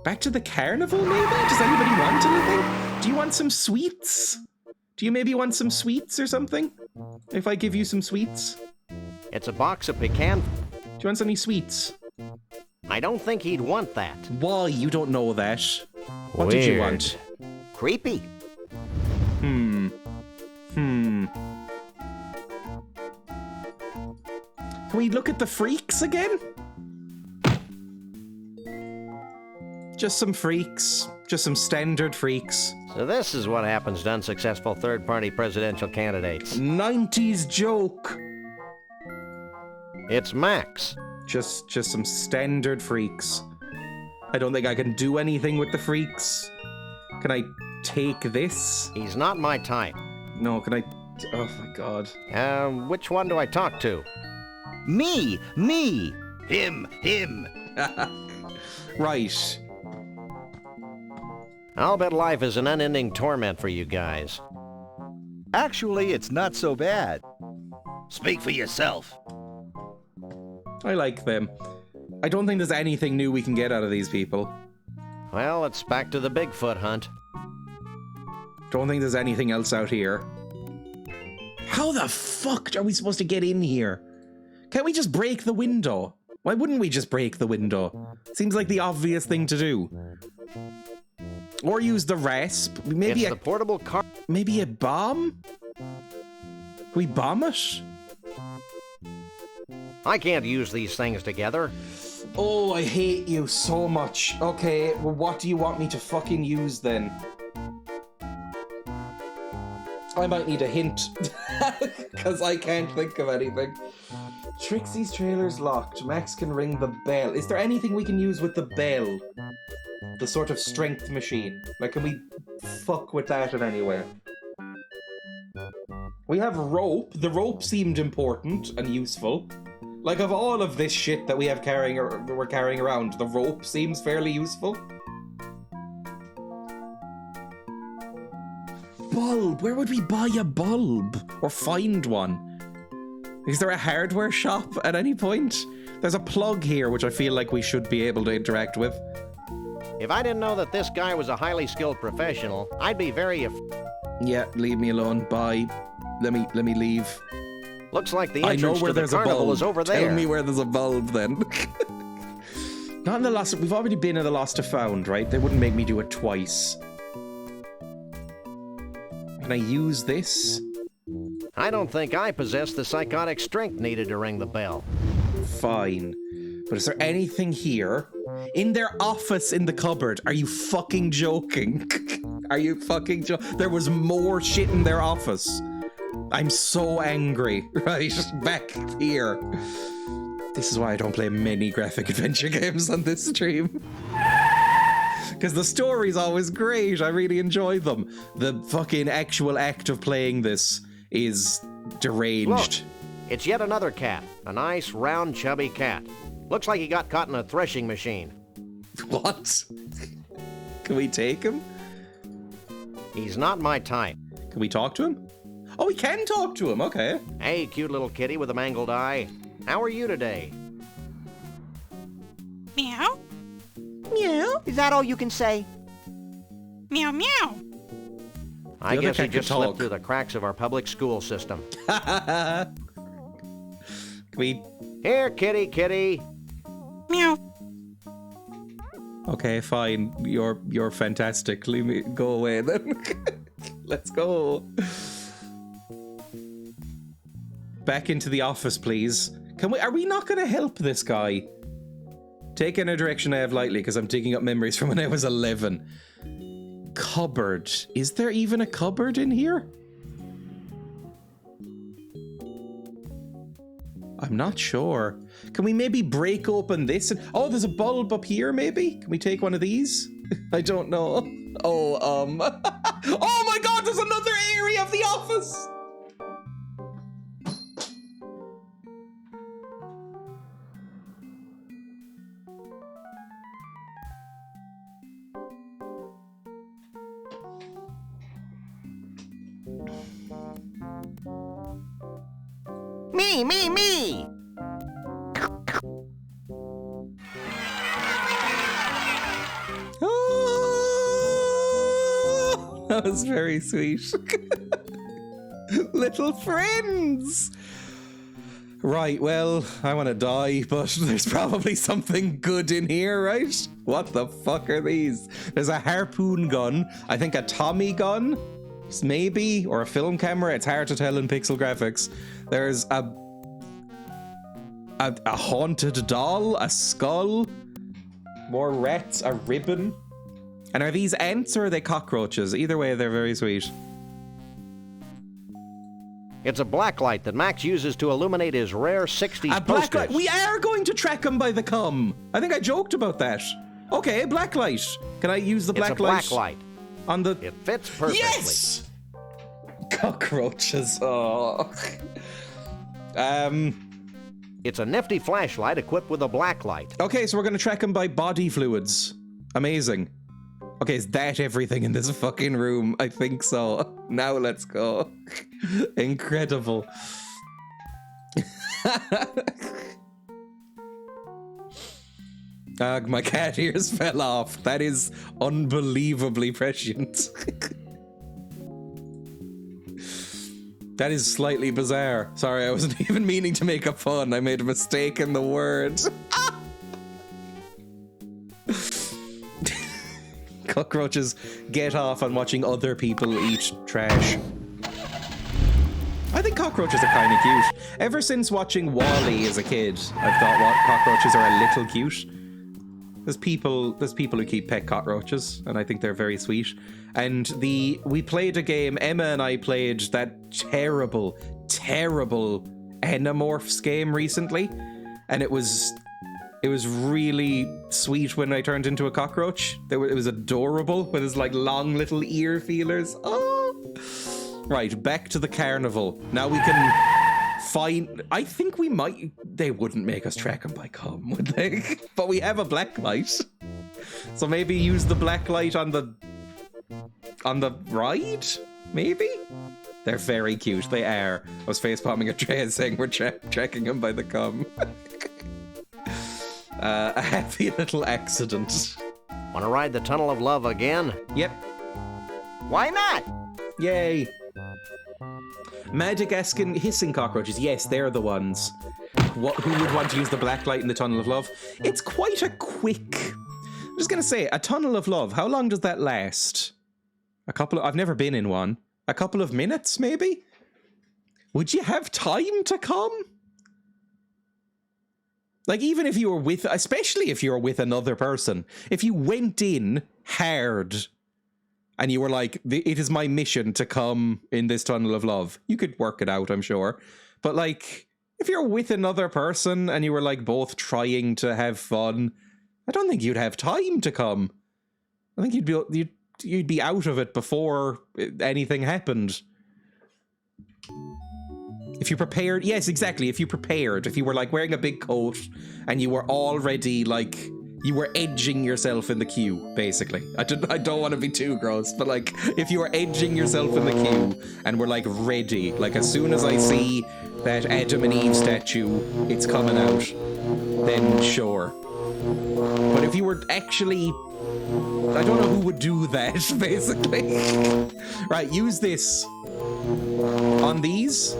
Back to the carnival, maybe? Does anybody want anything? Do you want some sweets? Do you maybe want some sweets or something? If I give you some sweets? It's a box of pecan. Do you want any sweets? I don't think he'd want that. Why? You don't know that. What did you want? Creepy. Can we look at the freaks again? Just some freaks. Just some standard freaks. So this is what happens to unsuccessful third-party presidential candidates. 90s joke. It's Max. Just some standard freaks. I don't think I can do anything with the freaks. Can I take this? He's not my type. No, can I... Oh my god. Which one do I talk to? Me! Him! Right. I'll bet life is an unending torment for you guys. Actually, it's not so bad. Speak for yourself. I like them. I don't think there's anything new we can get out of these people. Well, it's back to the Bigfoot hunt. Don't think there's anything else out here. How the fuck are we supposed to get in here? Can't we just break the window? Why wouldn't we just break the window? Seems like the obvious thing to do. Or use the rasp. Maybe it's the portable car. Maybe a bomb? Can we bomb it? I can't use these things together. Oh, I hate you so much. Okay, well, what do you want me to fucking use then? I might need a hint. Because I can't think of anything. Trixie's trailer's locked. Max can ring the bell. Is there anything we can use with the bell? The sort of strength machine. Like, can we fuck with that in any way? We have rope. The rope seemed important and useful. Like, of all of this shit that we have we're carrying around, the rope seems fairly useful. Bulb. Where would we buy a bulb? Or find one? Is there a hardware shop at any point? There's a plug here, which I feel like we should be able to interact with. If I didn't know that this guy was a highly skilled professional, I'd be very Yeah, leave me alone. Bye. Let me leave. Looks like the I know entrance where to the there's a carnival bulb. is over there. Tell me where there's a bulb then. Not in the Lost. We've already been in the Lost to Found, right? They wouldn't make me do it twice. Can I use this? I don't think I possess the psychotic strength needed to ring the bell. Fine. But is there anything here? In their office in the cupboard? Are you fucking joking? Are you fucking joking? There was more shit in their office. I'm so angry. Right, back here. This is why I don't play many graphic adventure games on this stream. Because the story's always great. I really enjoy them. The fucking actual act of playing this is deranged. Look, it's yet another cat. A nice, round, chubby cat. Looks like he got caught in a threshing machine. What? Can we take him? He's not my type. Can we talk to him? Oh, we can talk to him. Okay. Hey, cute little kitty with a mangled eye. How are you today? Meow? Meow? Is that all you can say? Meow meow. I other guess he cat could just slipped talk. through the cracks of our public school system. Can we? Here, kitty, kitty. Meow. Okay, fine. You're fantastic. Leave me go away then. Let's go. Back into the office, please. Can we? Are we not going to help this guy? Take in a direction I have lightly, because I'm digging up memories from when I was 11. Cupboard. Is there even a cupboard in here? I'm not sure. Can we maybe break open this? And oh, there's a bulb up here, maybe? Can we take one of these? I don't know. Oh, oh my god, there's another area of the office! Me! Oh, that was very sweet. Little friends! Right, well, I want to die, but there's probably something good in here, right? What the fuck are these? There's a harpoon gun, I think a Tommy gun, maybe, or a film camera. It's hard to tell in pixel graphics. There's a haunted doll, a skull, more rats, a ribbon. And are these ants or are they cockroaches? Either way, they're very sweet. It's a blacklight that Max uses to illuminate his rare 60s A posters. blacklight. We are going to track him by the cum. I think I joked about that. Okay, blacklight. Can I use the It's a blacklight? black light. On the... It fits perfectly. Yes! Cockroaches. Oh. It's a nifty flashlight equipped with a black light. Okay, so we're going to track him by body fluids. Amazing. Okay, is that everything in this fucking room? I think so. Now let's go. Incredible. My cat ears fell off. That is unbelievably prescient. That is slightly bizarre. Sorry, I wasn't even meaning to make a pun. I made a mistake in the word. Cockroaches get off on watching other people eat trash. I think cockroaches are kind of cute. Ever since watching WALL-E as a kid, I've thought cockroaches are a little cute. There's people who keep pet cockroaches, and I think they're very sweet. And we played a game, Emma and I played that terrible Animorphs game recently, and it was really sweet when I turned into a cockroach. It was adorable with his like long little ear feelers. Oh, right, back to the carnival. Now we can find. I think we might. They wouldn't make us track him by cum, would they? But we have a black light, so maybe use the black light on the ride. Maybe. They're very cute. They are. I was facepalming at Dreya saying we're tracking him by the cum. A happy little accident. Want to ride the Tunnel of Love again? Yep. Why not? Yay. Madagascan hissing cockroaches. Yes, they're the ones. Who would want to use the black light in the Tunnel of Love? It's quite a quick... I'm just going to say, a Tunnel of Love, how long does that last? I've never been in one. A couple of minutes, maybe? Would you have time to come? Like, even if you were with... Especially if you were with another person. If you went in hard... and you were like, it is my mission to come in this Tunnel of Love. You could work it out, I'm sure. But like, if you're with another person and you were like both trying to have fun, I don't think you'd have time to come. I think you'd be out of it before anything happened. If you prepared, yes, exactly. If you prepared, if you were like wearing a big coat and you were already like... You were edging yourself in the queue, basically. I don't want to be too gross, but like, if you were edging yourself in the queue and were like ready, like as soon as I see that Adam and Eve statue, it's coming out, then sure. But if you were actually... I don't know who would do that, basically. Right, use this. On these.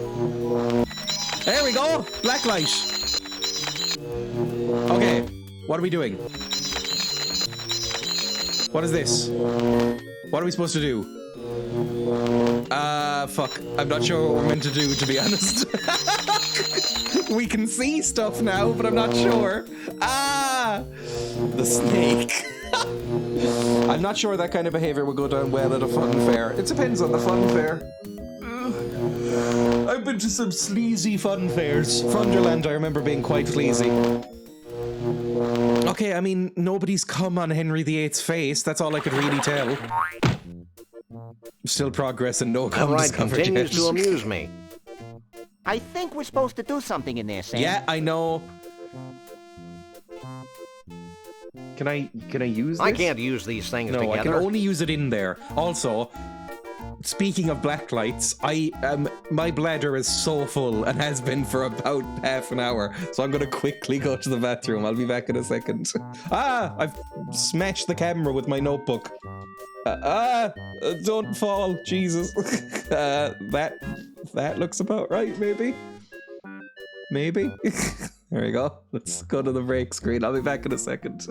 There we go! Black light. Okay. What are we doing? What is this? What are we supposed to do? Fuck. I'm not sure what we're meant to do, to be honest. We can see stuff now, but I'm not sure. Ah! The snake. I'm not sure that kind of behavior will go down well at a fun fair. It depends on the fun fair. I've been to some sleazy fun fairs. Funderland, I remember being quite sleazy. Okay, I mean, nobody's come on Henry VIII's face. That's all I could really tell. Still progress and no That cum ride discovered continues yet. to amuse me. I think we're supposed to do something in there, Sam. Yeah, I know. Can I use this? I can't use these things No, together. I can only use it in there. Also, speaking of black lights, my bladder is so full and has been for about half an hour, so I'm going to quickly go to the bathroom. I'll be back in a second. I've smashed the camera with my notebook. Don't fall, Jesus. That looks about right, maybe? Maybe? There we go. Let's go to the break screen. I'll be back in a second.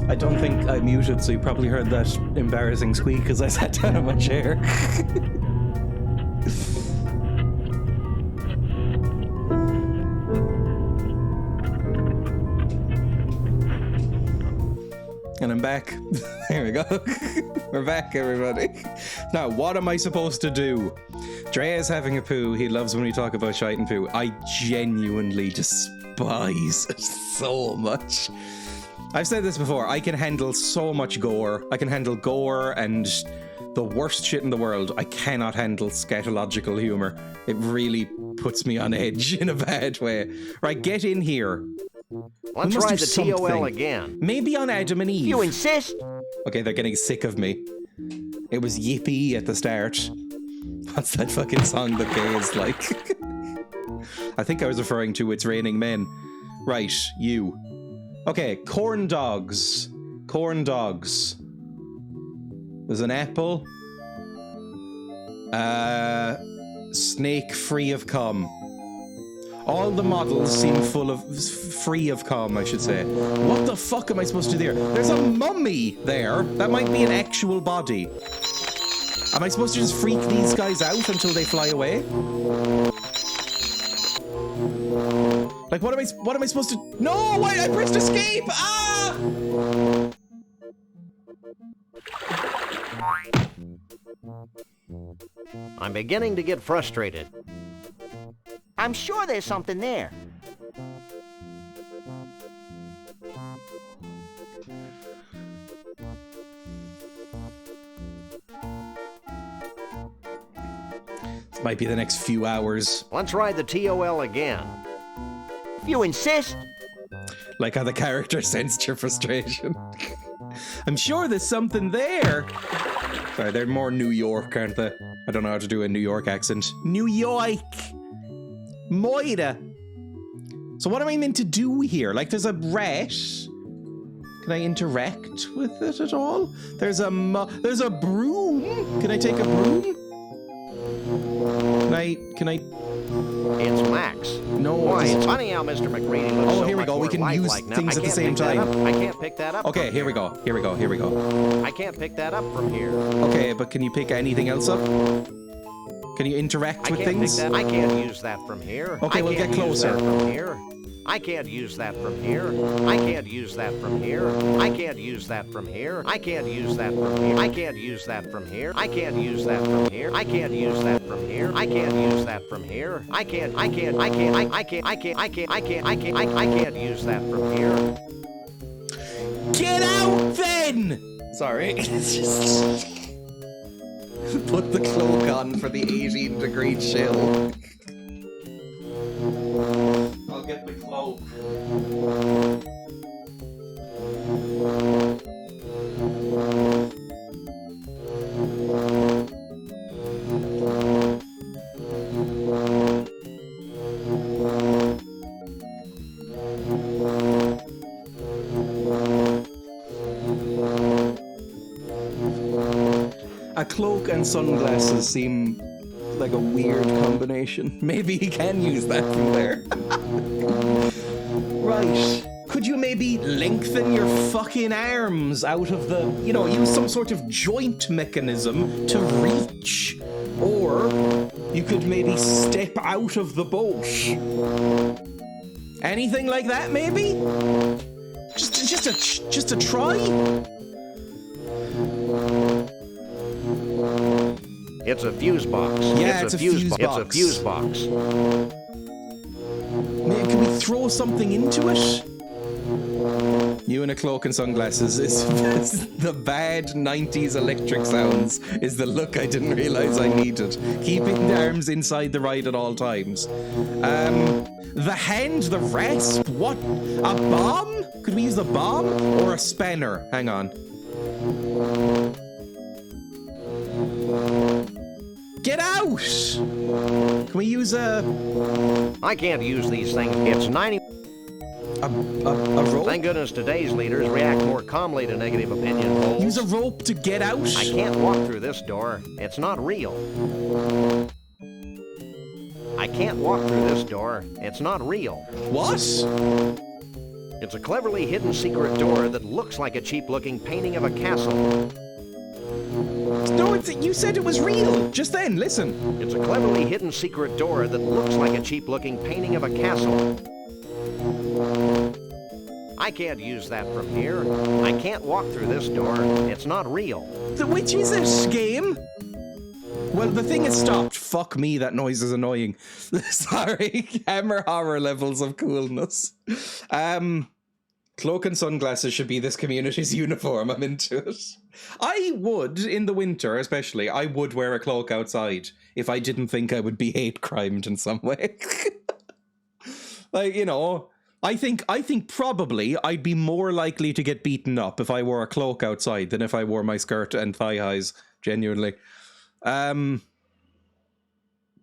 I don't think I muted, so you probably heard that embarrassing squeak as I sat down in my chair. And I'm back. There we go. We're back, everybody. Now, what am I supposed to do? Dreya's having a poo. He loves when we talk about shite and poo. I genuinely despise it so much. I've said this before. I can handle so much gore. I can handle gore and the worst shit in the world. I cannot handle scatological humor. It really puts me on edge in a bad way. Right, get in here. Let's must ride do the TOL something. again. Maybe on Adam and Eve. You insist? Okay, they're getting sick of me. It was yippee at the start. What's that fucking song that Gay is like? I think I was referring to It's Raining Men. Right, you. Okay, corn dogs. Corn dogs. There's an apple. Snake free of cum. All the models seem free of cum, I should say. What the fuck am I supposed to do there? There's a mummy there. That might be an actual body. Am I supposed to just freak these guys out until they fly away? Like, what am I supposed to... No! Why? I pressed escape! Ah! I'm beginning to get frustrated. I'm sure there's something there. This might be the next few hours. Let's ride the TOL again. If you insist. Like how the character sensed your frustration. I'm sure there's something there. Sorry, they're more New York, aren't they? I don't know how to do a New York accent. New York! Moira! So what am I meant to do here? Like, there's a rat. Can I interact with it at all? There's a broom. Can I take a broom? Can I? It's Max. No. Why, it's funny how Mr. McGrady looks so here we much go. We more can use lifelike now. things at the same I time. can't pick that up. Okay, here we go. Here we go. Here we go. I can't pick that up from here. Okay, but can you pick anything else up? Can you interact with things? I can't use that from here. Okay, we'll get closer. I can't use that from here. I can't use that from here. I can't use that from here. I can't use that from here. I can't use that from here. I can't use that from here. I can't use that from here. I can't use that from here. I can't use that from here. Get out then! Sorry. It's just... Put the cloak on for the 18-degree chill. I'll get the cloak. A cloak and sunglasses seem like a weird combination. Maybe he can use that from there. Right. Could you maybe lengthen your fucking arms out of the... You know, use some sort of joint mechanism to reach. Or you could maybe step out of the boat. Anything like that, maybe? Just a try? It's a fuse box. Yeah, it's a fuse box. It's a fuse box. Man, can we throw something into it? You in a cloak and sunglasses is the bad 90s electric sounds is the look I didn't realize I needed. Keeping the arms inside the ride at all times. The hand, the rasp, what? A bomb? Could we use a bomb? Or a spanner? Hang on. Get out! Can we use a... I can't use these things. It's 90... A rope? Thank goodness today's leaders react more calmly to negative opinion polls. Use a rope to get out? I can't walk through this door. It's not real. I can't walk through this door. It's not real. What? It's a cleverly hidden secret door that looks like a cheap-looking painting of a castle. No, you said it was real. Just then, listen. It's a cleverly hidden secret door that looks like a cheap-looking painting of a castle. I can't use that from here. I can't walk through this door. It's not real. Which is it, game? Well, the thing has stopped. Fuck me, that noise is annoying. Sorry. Hammer horror levels of coolness. Cloak and sunglasses should be this community's uniform. I'm into it. I would, in the winter especially, I would wear a cloak outside if I didn't think I would be hate crimed in some way. Like, you know, I think probably I'd be more likely to get beaten up if I wore a cloak outside than if I wore my skirt and thigh highs, genuinely.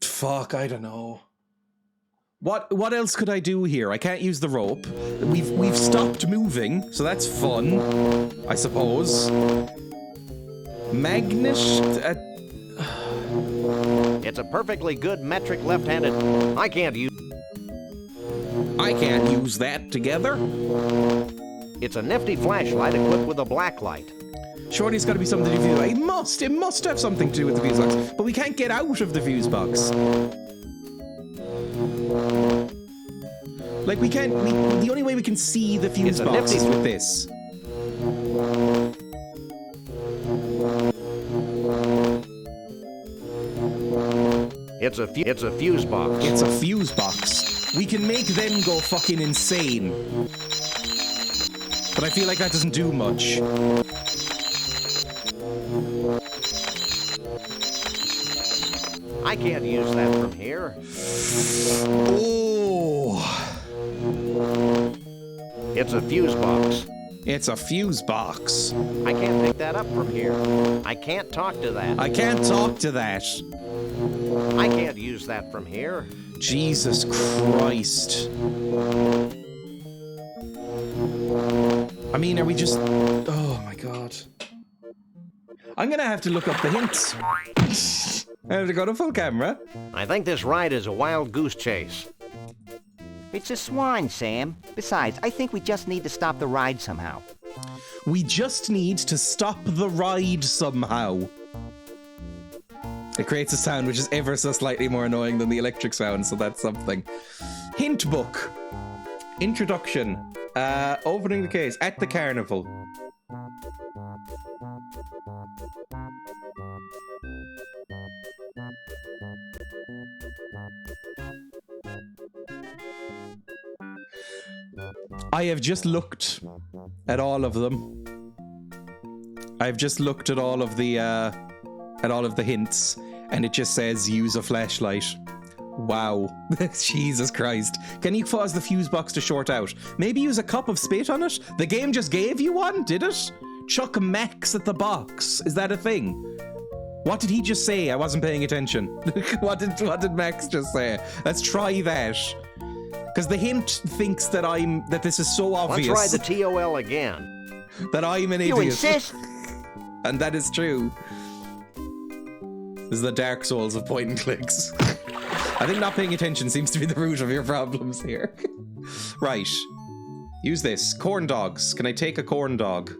Fuck, I don't know. What else could I do here? I can't use the rope. We've stopped moving, so that's fun, I suppose. Magnet. It's a perfectly good metric left-handed. I can't use that together. It's a nifty flashlight equipped with a black light. Surely it's got to be something to do with it. It must have something to do with the fuse box. But we can't get out of the fuse box. Like, we can't... the only way we can see the fuse box is with this. It's a fuse box. It's a fuse box. We can make them go fucking insane. But I feel like that doesn't do much. I can't use that from here. Oh. It's a fuse box. It's a fuse box. I can't pick that up from here. I can't talk to that. I can't talk to that. I can't use that from here. Jesus Christ. I mean, are we just... Oh my god. I'm gonna have to look up the hints. I have to go to full camera. I think this ride is a wild goose chase. It's a swan, Sam. Besides, I think we just need to stop the ride somehow. We just need to stop the ride somehow. It creates a sound which is ever so slightly more annoying than the electric sound, so that's something. Hint book. Introduction. Opening the case. At the carnival. I have just looked at all of them. I've just looked at all of the hints, and it just says use a flashlight. Wow. Jesus Christ. Can you cause the fuse box to short out? Maybe use a cup of spit on it? The game just gave you one, did it? Chuck Max at the box. Is that a thing? What did he just say? I wasn't paying attention. What did Max just say? Let's try that. Because the hint thinks that this is so obvious. Let's try the TOL again. That I'm an idiot. You insist? And that is true. This is the Dark Souls of point and clicks. I think not paying attention seems to be the root of your problems here. Right. Use this. Corn dogs. Can I take a corn dog?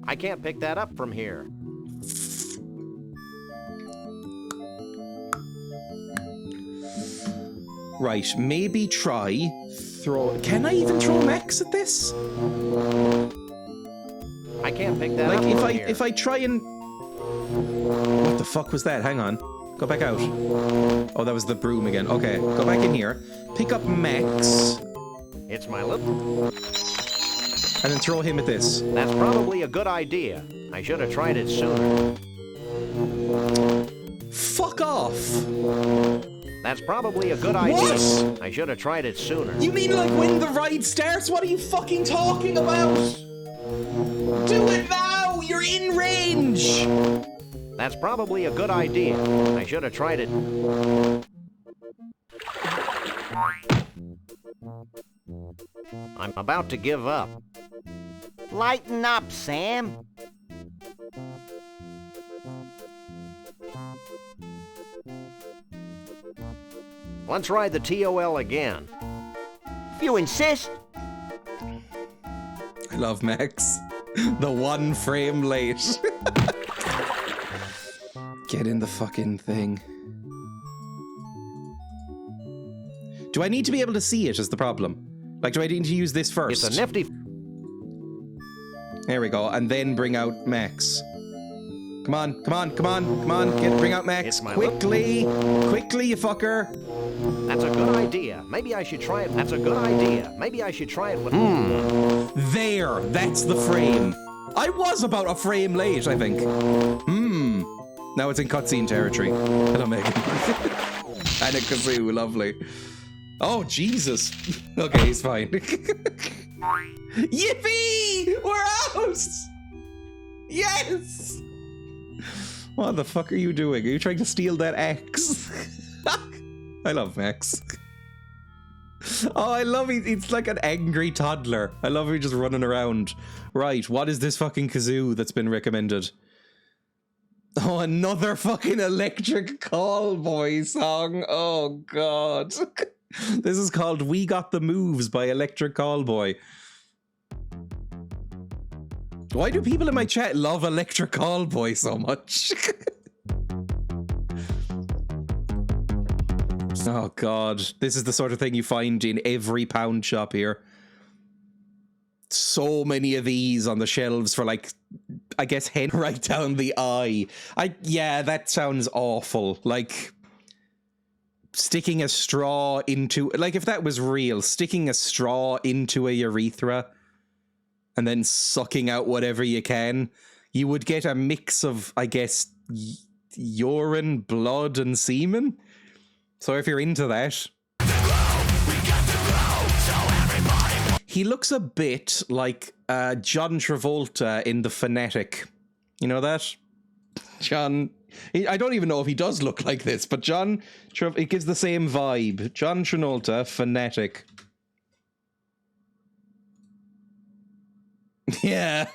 I can't pick that up from here. Right, maybe try throw... Can I even throw Max at this? I can't pick that up from here. If I try and... What the fuck was that? Hang on. Go back out. Oh, that was the broom again. Okay, go back in here. Pick up Max. It's my little... And then throw him at this. That's probably a good idea. I should have tried it sooner. Fuck off. That's probably a good idea. What? I should have tried it sooner. You mean like when the ride starts? What are you fucking talking about? Do it now! You're in range! That's probably a good idea. I should have tried it. I'm about to give up. Lighten up, Sam. Let's try the TOL again. If you insist. I love Max. The one frame late. Get in the fucking thing. Do I need to be able to see it is the problem? Like, do I need to use this first? It's a nifty... There we go. And then bring out Max. Come on, come on, come on, come on. Bring out Max. Quickly. Quickly, you fucker. That's a good idea. Maybe I should try it. That's a good idea. Maybe I should try it with... There. That's the frame. I was about a frame late, I think. Now it's in cutscene territory. Hello, Megan. And a kazoo. Lovely. Oh, Jesus. Okay, he's fine. Yippee! We're out! Yes! What the fuck are you doing? Are you trying to steal that axe? I love Max. Oh, I love it. It's like an angry toddler. I love him just running around. Right, what is this fucking kazoo that's been recommended? Oh, another fucking Electric Callboy song. Oh, God. This is called We Got the Moves by Electric Callboy. Why do people in my chat love Electric Callboy so much? Oh, God. This is the sort of thing you find in every pound shop here. So many of these on the shelves for, like, I guess, hen right down the eye. Yeah, that sounds awful. Like, sticking a straw into, like, if that was real, sticking a straw into a urethra and then sucking out whatever you can, you would get a mix of, I guess, urine, blood, and semen. So if you're into that... He looks a bit like John Travolta in The Fanatic. You know that? John... I don't even know if he does look like this, but it gives the same vibe. John Travolta, Fanatic. Yeah.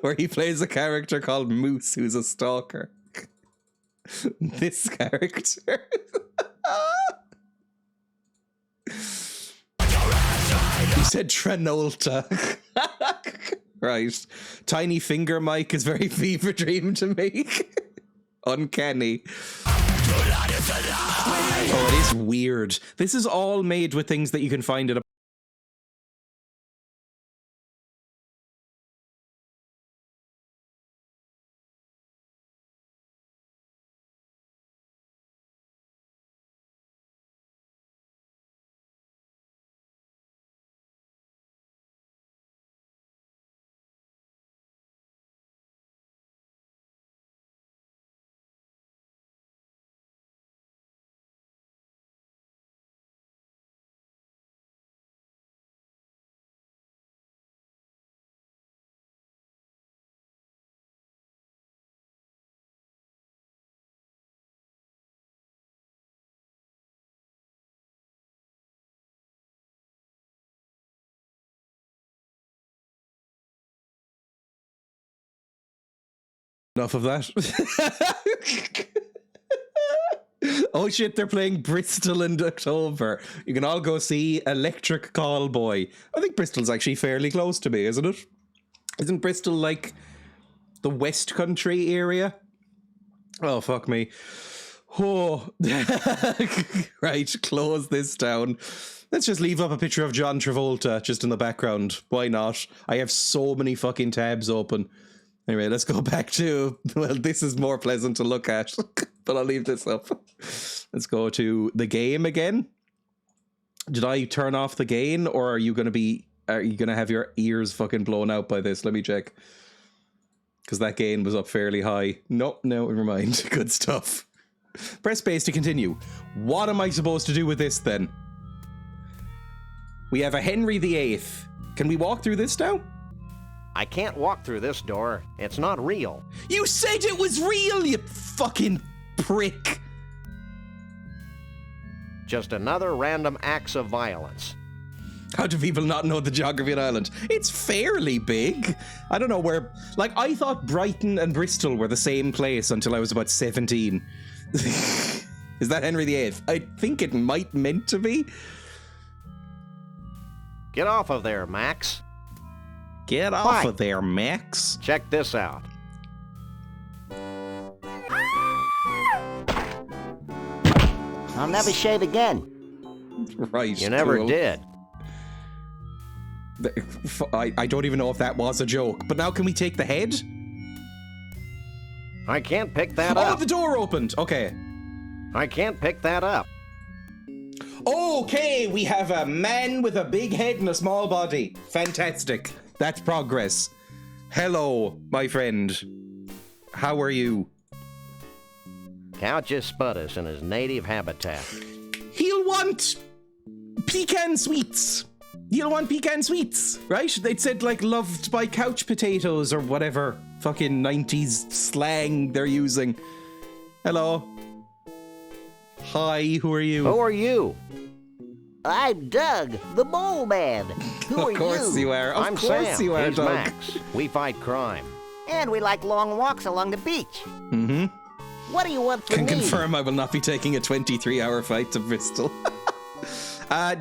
Where he plays a character called Moose, who's a stalker. This character. You said Tranolta. Right. Tiny finger Mike is very fever dream to me. Uncanny. Oh, it is weird. This is all made with things that you can find at a... Enough of that. Oh shit, they're playing Bristol in October. You can all go see Electric Callboy. I think Bristol's actually fairly close to me, isn't it? Isn't Bristol like the West Country area? Oh, fuck me. Oh. Right, close this down. Let's just leave up a picture of John Travolta just in the background. Why not? I have so many fucking tabs open. Anyway, let's go back to, well, this is more pleasant to look at, but I'll leave this up. Let's go to the game again. Did I turn off the gain, or are you going to have your ears fucking blown out by this? Let me check. Because that gain was up fairly high. Nope, no, never mind. Good stuff. Press space to continue. What am I supposed to do with this then? We have a Henry VIII. Can we walk through this now? I can't walk through this door. It's not real. You said it was real, you fucking prick. Just another random acts of violence. How do people not know the geography of Ireland? It's fairly big. I don't know where... Like, I thought Brighton and Bristol were the same place until I was about 17. Is that Henry VIII? I think it might meant to be. Get off of there, Max. Get off of there, Max. Check this out. I'll never shave again. Right. You never cool. did. I don't even know if that was a joke. But now can we take the head? I can't pick that up. Oh, the door opened. Okay. I can't pick that up. Okay, we have a man with a big head and a small body. Fantastic. That's progress. Hello, my friend. How are you? Couch Sputus in his native habitat. He'll want pecan sweets. He'll want pecan sweets, right? They said, like, loved by couch potatoes or whatever fucking 90s slang they're using. Hello. Hi, who are you? Who are you? I'm Doug, the mole man. Who are you? Of course you are. Of I'm course Sam. you are, He's Doug. Max. We fight crime. And we like long walks along the beach. Mm-hmm. What do you want from Can me? confirm I will not be taking a 23-hour flight to Bristol.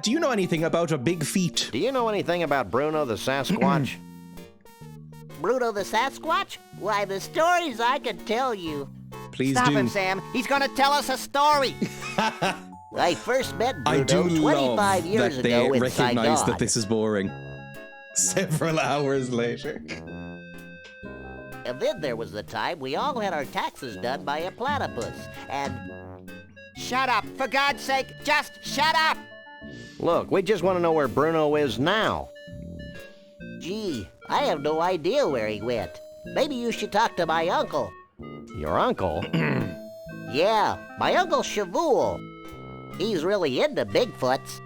Do you know anything about a big feet? Do you know anything about Bruno the Sasquatch? Bruno the Sasquatch? Why, the stories I could tell you. Please Stop do. him, Sam. He's gonna tell us a story. I first met I Bruno do 25 love years that they ago in recognize Saigon. that this is boring. Several hours later. And then there was the time we all had our taxes done by a platypus. And Shut up. For God's sake, just shut up. Look, we just want to know where Bruno is now. gee, I have no idea where he went. Maybe you should talk to my uncle. Your uncle? Yeah, my uncle Shavul. He's really into Bigfoots.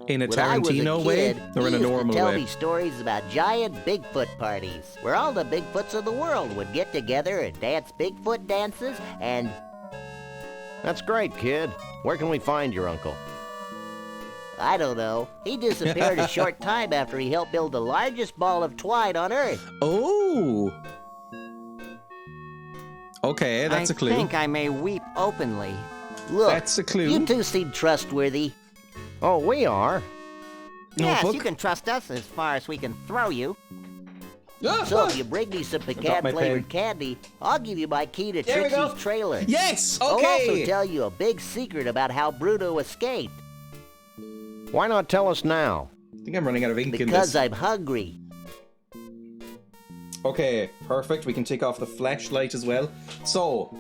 In a When I was a Tarantino way kid, or in he a used normal to tell way? me stories about giant Bigfoot parties, where all the Bigfoots of the world would get together and dance Bigfoot dances, and That's great, kid. Where can we find your uncle? I don't know. He disappeared a short time after he helped build the largest ball of twine on Earth. Oh! Okay, that's a clue. I think I may weep openly. Look, That's a clue. you two seem trustworthy. Oh, we are. Yes, Notebook? you can trust us as far as we can throw you. So if you bring me some my pecan-flavored pen. candy, I'll give you my key to There we go. Trixie's trailer. Yes! I'll also Okay! tell you a big secret about how Bruno escaped. Why not tell us now? I think I'm running out of ink in Because this. I'm hungry. Okay, perfect. We can take off the flashlight as well. So,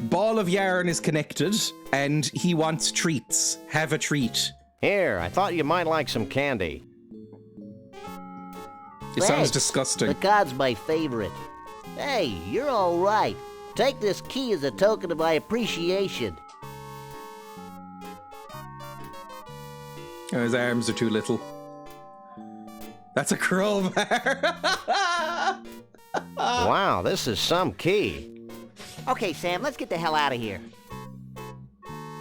ball of yarn is connected, and he wants treats. Have a treat. Here, I thought you might like some candy. It sounds Thanks. disgusting. Pecan's my favorite. Hey, you're all right. Take this key as a token of my appreciation. Oh, his arms are too little. That's a crowbar. Wow, this is some key. Okay, Sam, let's get the hell out of here.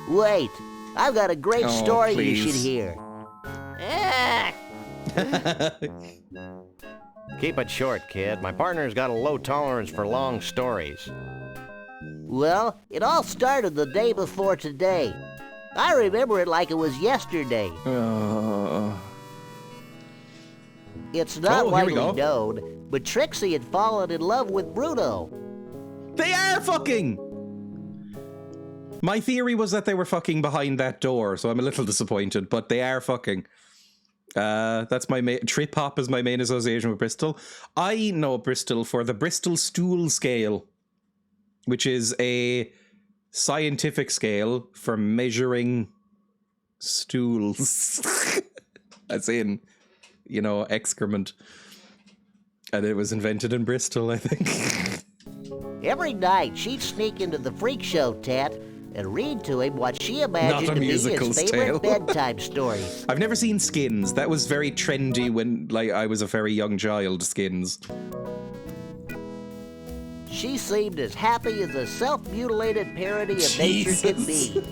Wait, I've got a great Oh, story please. you should hear. Ah, Keep it short, kid. My partner's got a low tolerance for long stories. Well, it all started the day before today. I remember it like it was yesterday. It's not Oh, here we widely go. known, but Trixie had fallen in love with Bruno. They are fucking! My theory was that they were fucking behind that door, so I'm a little disappointed, but they are fucking. That's my trip hop is my main association with Bristol. I know Bristol for the Bristol stool scale, which is a scientific scale for measuring stools. As in, you know, excrement. And it was invented in Bristol, I think. Every night, she'd sneak into the freak show tent and read to him what she imagined Not a to be his musical's tale. favorite bedtime stories. I've never seen Skins. That was very trendy when, like, I was a very young child. Skins. She seemed as happy as a self-mutilated parody of nature could be.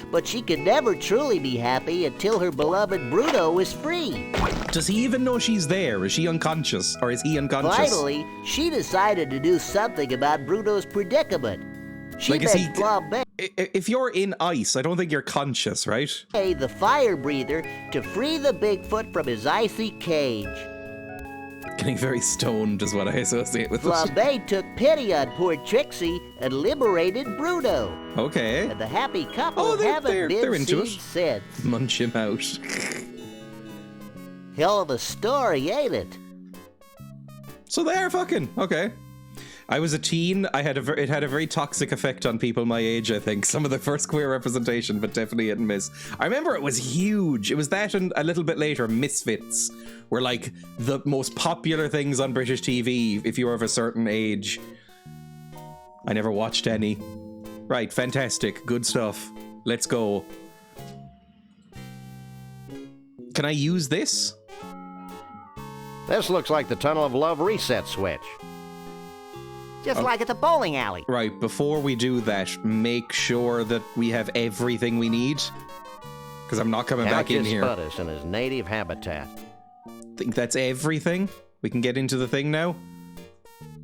But she could never truly be happy until her beloved Bruno was free. Does he even know she's there? Is she unconscious? Or is he unconscious? Finally, she decided to do something about Bruno's predicament. She Like, is he- begged Flambe, If you're in ice, I don't think you're conscious, right? the fire breather, to free the Bigfoot from his icy cage. Getting very stoned is what I associate with it. Flambe took pity on poor Trixie and liberated Bruno. Okay. And the happy couple Oh, they're haven't been into seen it. since. Munch him out. Hell of a story, ain't it? So they're fucking. Okay. I was a teen. It had a very toxic effect on people my age, I think. Some of the first queer representation, but definitely hit and miss. I remember it was huge. It was that and a little bit later, Misfits were like the most popular things on British TV if you were of a certain age. I never watched any. Right, fantastic. Good stuff. Let's go. Can I use this? This looks like the Tunnel of Love reset switch. Just like at the bowling alley. Right, before we do that, make sure that we have everything we need. Because I'm not coming back in here. Spudus in his native habitat. Think that's everything? We can get into the thing now?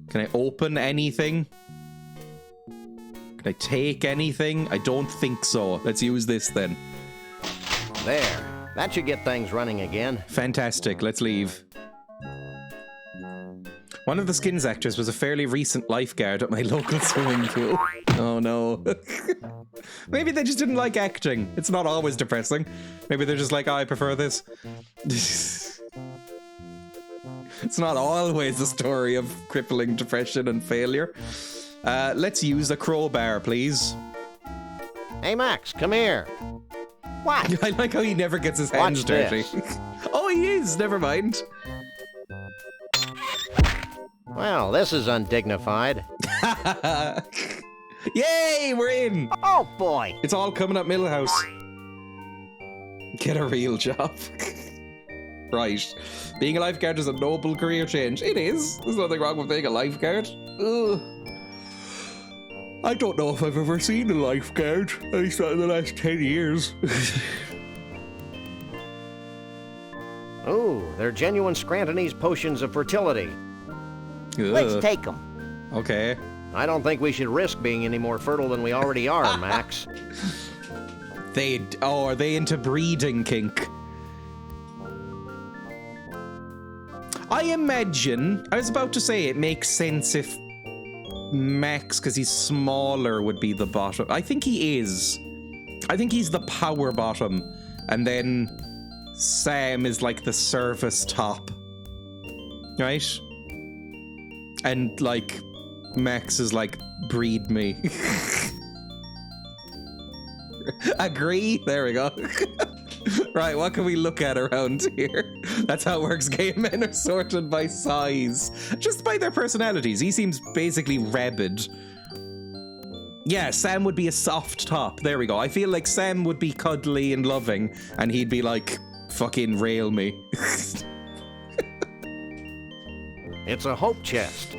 Can I open anything? Can I take anything? I don't think so. Let's use this then. There. That should get things running again. Fantastic. Let's leave. One of the skins actors was a fairly recent lifeguard at my local swimming pool. Oh no. Maybe they just didn't like acting. It's not always depressing. Maybe they're just like, oh, I prefer this. It's not always a story of crippling depression and failure. Let's use a crowbar, please. Hey, Max, come here. What? I like how he never gets his hands Watch dirty. this. Oh, he is. Never mind. Well, this is undignified. Yay, we're in. Oh boy. It's all coming up Millhouse. Get a real job. Right. Being a lifeguard is a noble career change. It is. There's nothing wrong with being a lifeguard. Ugh. I don't know if I've ever seen a lifeguard. At least not in the last 10 years. Ooh, they're genuine Scrantonese potions of fertility. Let's take them. Okay. I don't think we should risk being any more fertile than we already are, Max. Are they into breeding kink? I imagine, I was about to say it makes sense if Max, because he's smaller, would be the bottom. I think he is. I think he's the power bottom. And then Sam is like the service top. Right? And like Max is like, breed me. Agree? There we go. Right, what can we look at around here? That's how it works. Gay men are sorted by size. Just by their personalities. He seems basically rabid. Yeah, Sam would be a soft top. There we go. I feel like Sam would be cuddly and loving, and he'd be like, fucking rail me. It's a hope chest.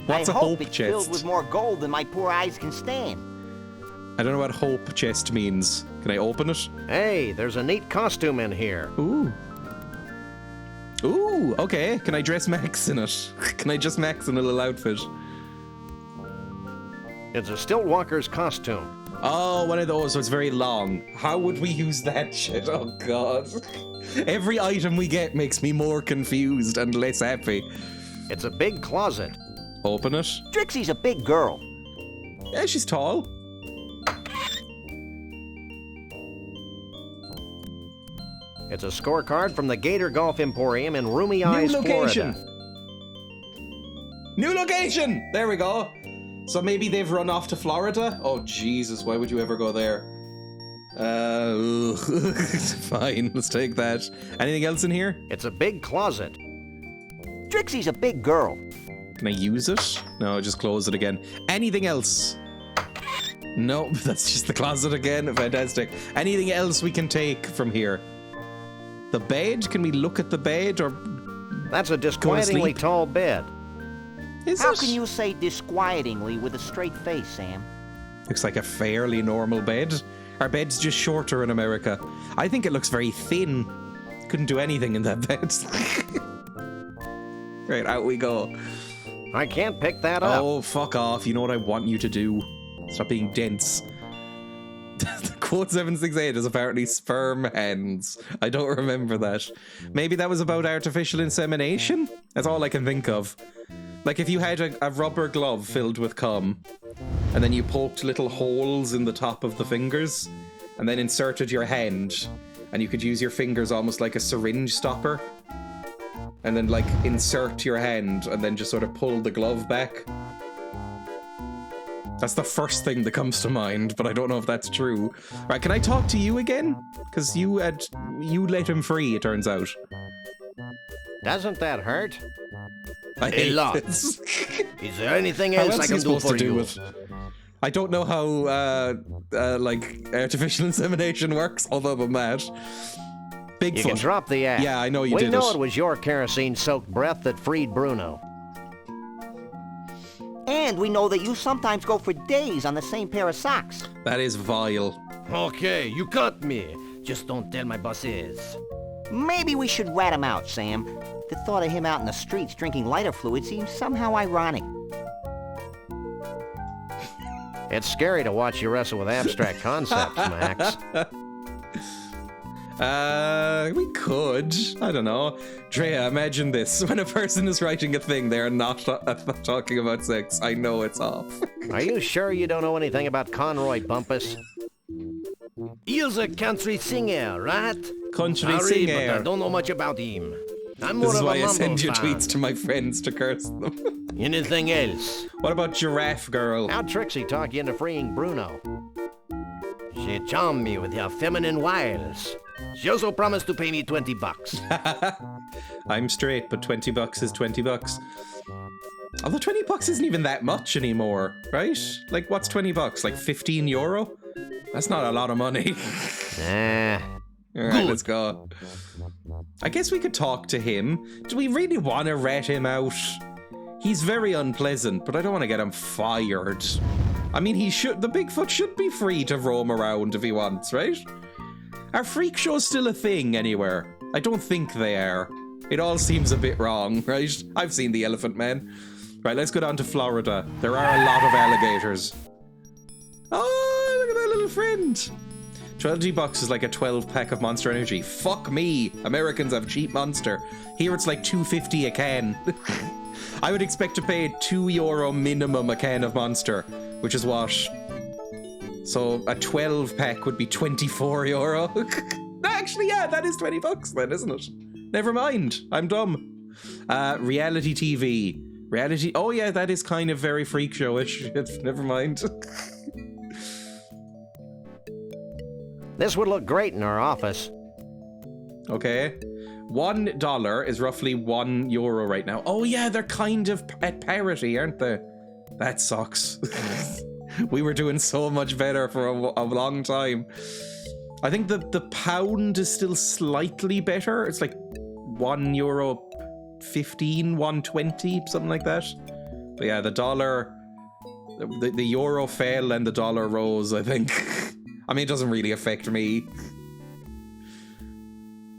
What's I a hope hope it's chest? filled with more gold than my poor eyes can stand. I don't know what hope chest means. Can I open it? Hey, there's a neat costume in here. Ooh. Ooh, okay. Can I dress Max in it? Can I just Max in a little outfit? It's a Stiltwalker's costume. Oh, one of those, so it's very long. How would we use that shit? Oh, God. Every item we get makes me more confused and less happy. It's a big closet. Open it. Trixie's a big girl. Yeah, she's tall. It's a scorecard from the Gator Golf Emporium in Roomy New Eyes, location. Florida. New location! There we go. So maybe they've run off to Florida? Oh, Jesus, why would you ever go there? Fine, let's take that. Anything else in here? It's a big closet. Trixie's a big girl. Can I use it? No, just close it again. Anything else? Nope, that's just the closet again. Fantastic. Anything else we can take from here? The bed? Can we look at the bed or That's a disquietingly sleep? tall bed. is How it? can you say disquietingly with a straight face, Sam? Looks like a fairly normal bed. Our bed's just shorter in America. I think it looks very thin. Couldn't do anything in that bed. Right, out we go. I can't pick that up. Oh, fuck off. You know what I want you to do. Stop being dense. The quote 768 is apparently sperm hens. I don't remember that. Maybe that was about artificial insemination? That's all I can think of. Like if you had a rubber glove filled with cum, and then you poked little holes in the top of the fingers, and then inserted your hand, and you could use your fingers almost like a syringe stopper, and then like insert your hand, and then just sort of pull the glove back. That's the first thing that comes to mind, but I don't know if that's true. Right, can I talk to you again? Because you let him free, it turns out. Doesn't that hurt? I Hey, hate look. this. Is there anything How else else I are can you do supposed for to do you? it? I don't know how like artificial insemination works, other than that. Bigfoot. You can drop the act. Yeah, I know you we did know it. it was your kerosene-soaked breath that freed Bruno. And we know that you sometimes go for days on the same pair of socks. That is vile. Okay, you caught me. Just don't tell my bosses. Maybe we should rat him out, Sam. The thought of him out in the streets drinking lighter fluid seems somehow ironic. It's scary to watch you wrestle with abstract concepts, Max. We could. I don't know. Dreya, imagine this. When a person is writing a thing, they're not talking about sex. I know it's off. Are you sure you don't know anything about Conroy Bumpus? He's a country singer, right? Country Sorry, but I singer. don't know much about him. I'm more This is of why a I send Rumble your fan. tweets to my friends to curse them. Anything else? What about Giraffe Girl? How'd Trixie talk you into freeing Bruno? She charmed me with her feminine wiles. She also promised to pay me $20. I'm straight, but $20 is $20. Although $20 isn't even that much anymore, right? Like, what's $20? Like 15 euro? That's not a lot of money. Nah. Alright, let's go. I guess we could talk to him. Do we really want to rat him out? He's very unpleasant, but I don't want to get him fired. I mean, the Bigfoot should be free to roam around if he wants, right? Are freak shows still a thing anywhere? I don't think they are. It all seems a bit wrong, right? I've seen the Elephant Man. Right, let's go down to Florida. There are a lot of alligators. Oh, look at that little friend. 12 G-Bucks is like a 12-pack of Monster Energy. Fuck me. Americans have cheap Monster. Here it's like $2.50 a can. I would expect to pay €2 minimum a can of Monster, which is what? So a 12-pack would be €24. Actually, yeah, that is $20 then, isn't it? Never mind. I'm dumb. Reality TV. Reality... Oh, yeah, that is kind of very freak show-ish. Never mind. This would look great in our office. Okay. $1 is roughly €1 right now. Oh yeah, they're kind of at parity, aren't they? That sucks. We were doing so much better for a long time. I think the pound is still slightly better. It's like €1.15, $1.20, something like that. But yeah, the dollar, the euro fell and the dollar rose, I think. I mean, it doesn't really affect me.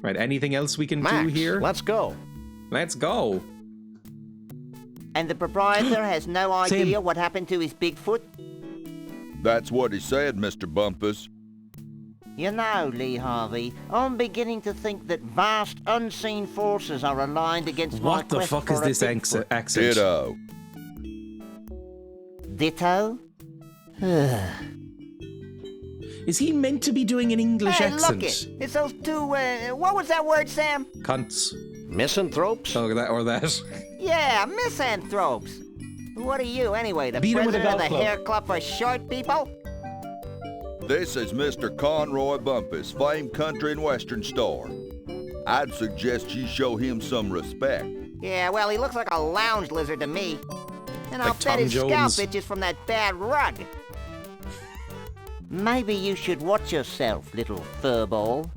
Right, anything else we can Max, do here? let's go. Let's go. And the proprietor has no idea Sam. what happened to his Bigfoot? That's what he said, Mr. Bumpus. You know, Lee Harvey, I'm beginning to think that vast unseen forces are aligned against my What the quest fuck for is a this Bigfoot. accent? Ditto. Ditto? Is he meant to be doing an English Hey, accent? look it! It's those two, what was that word, Sam? Cunts. Misanthropes? Oh, that or that. Yeah, misanthropes. What are you, anyway, the Beat him with a president of the golf club. hair club for short people? This is Mr. Conroy Bumpus, famed country and western star. I'd suggest you show him some respect. Yeah, well, he looks like a lounge lizard to me. And I'll Like bet Tom his scalp Jones. itches from that bad rug. Maybe you should watch yourself, little furball.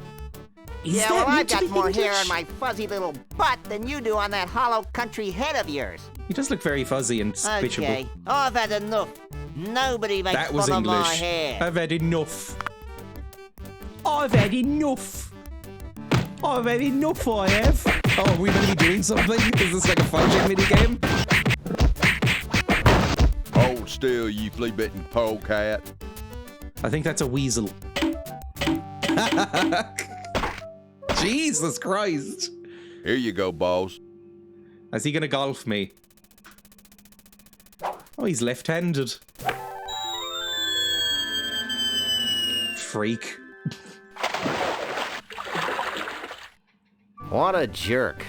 Is Yeah, that well, I've meant to got be more hair English? on my fuzzy little butt than you do on that hollow country head of yours. He does look very fuzzy and squishable. Okay, I've had enough. Nobody makes That was fun of my English. hair. I've had enough. I've had enough. I've had enough, I have. Oh, are we going to be doing something? Is this like a fighting minigame? Hold still, you flea-bitten polecat. I think that's a weasel. Jesus Christ. Here you go, boss. Is he going to golf me? Oh, he's left-handed. Freak. What a jerk.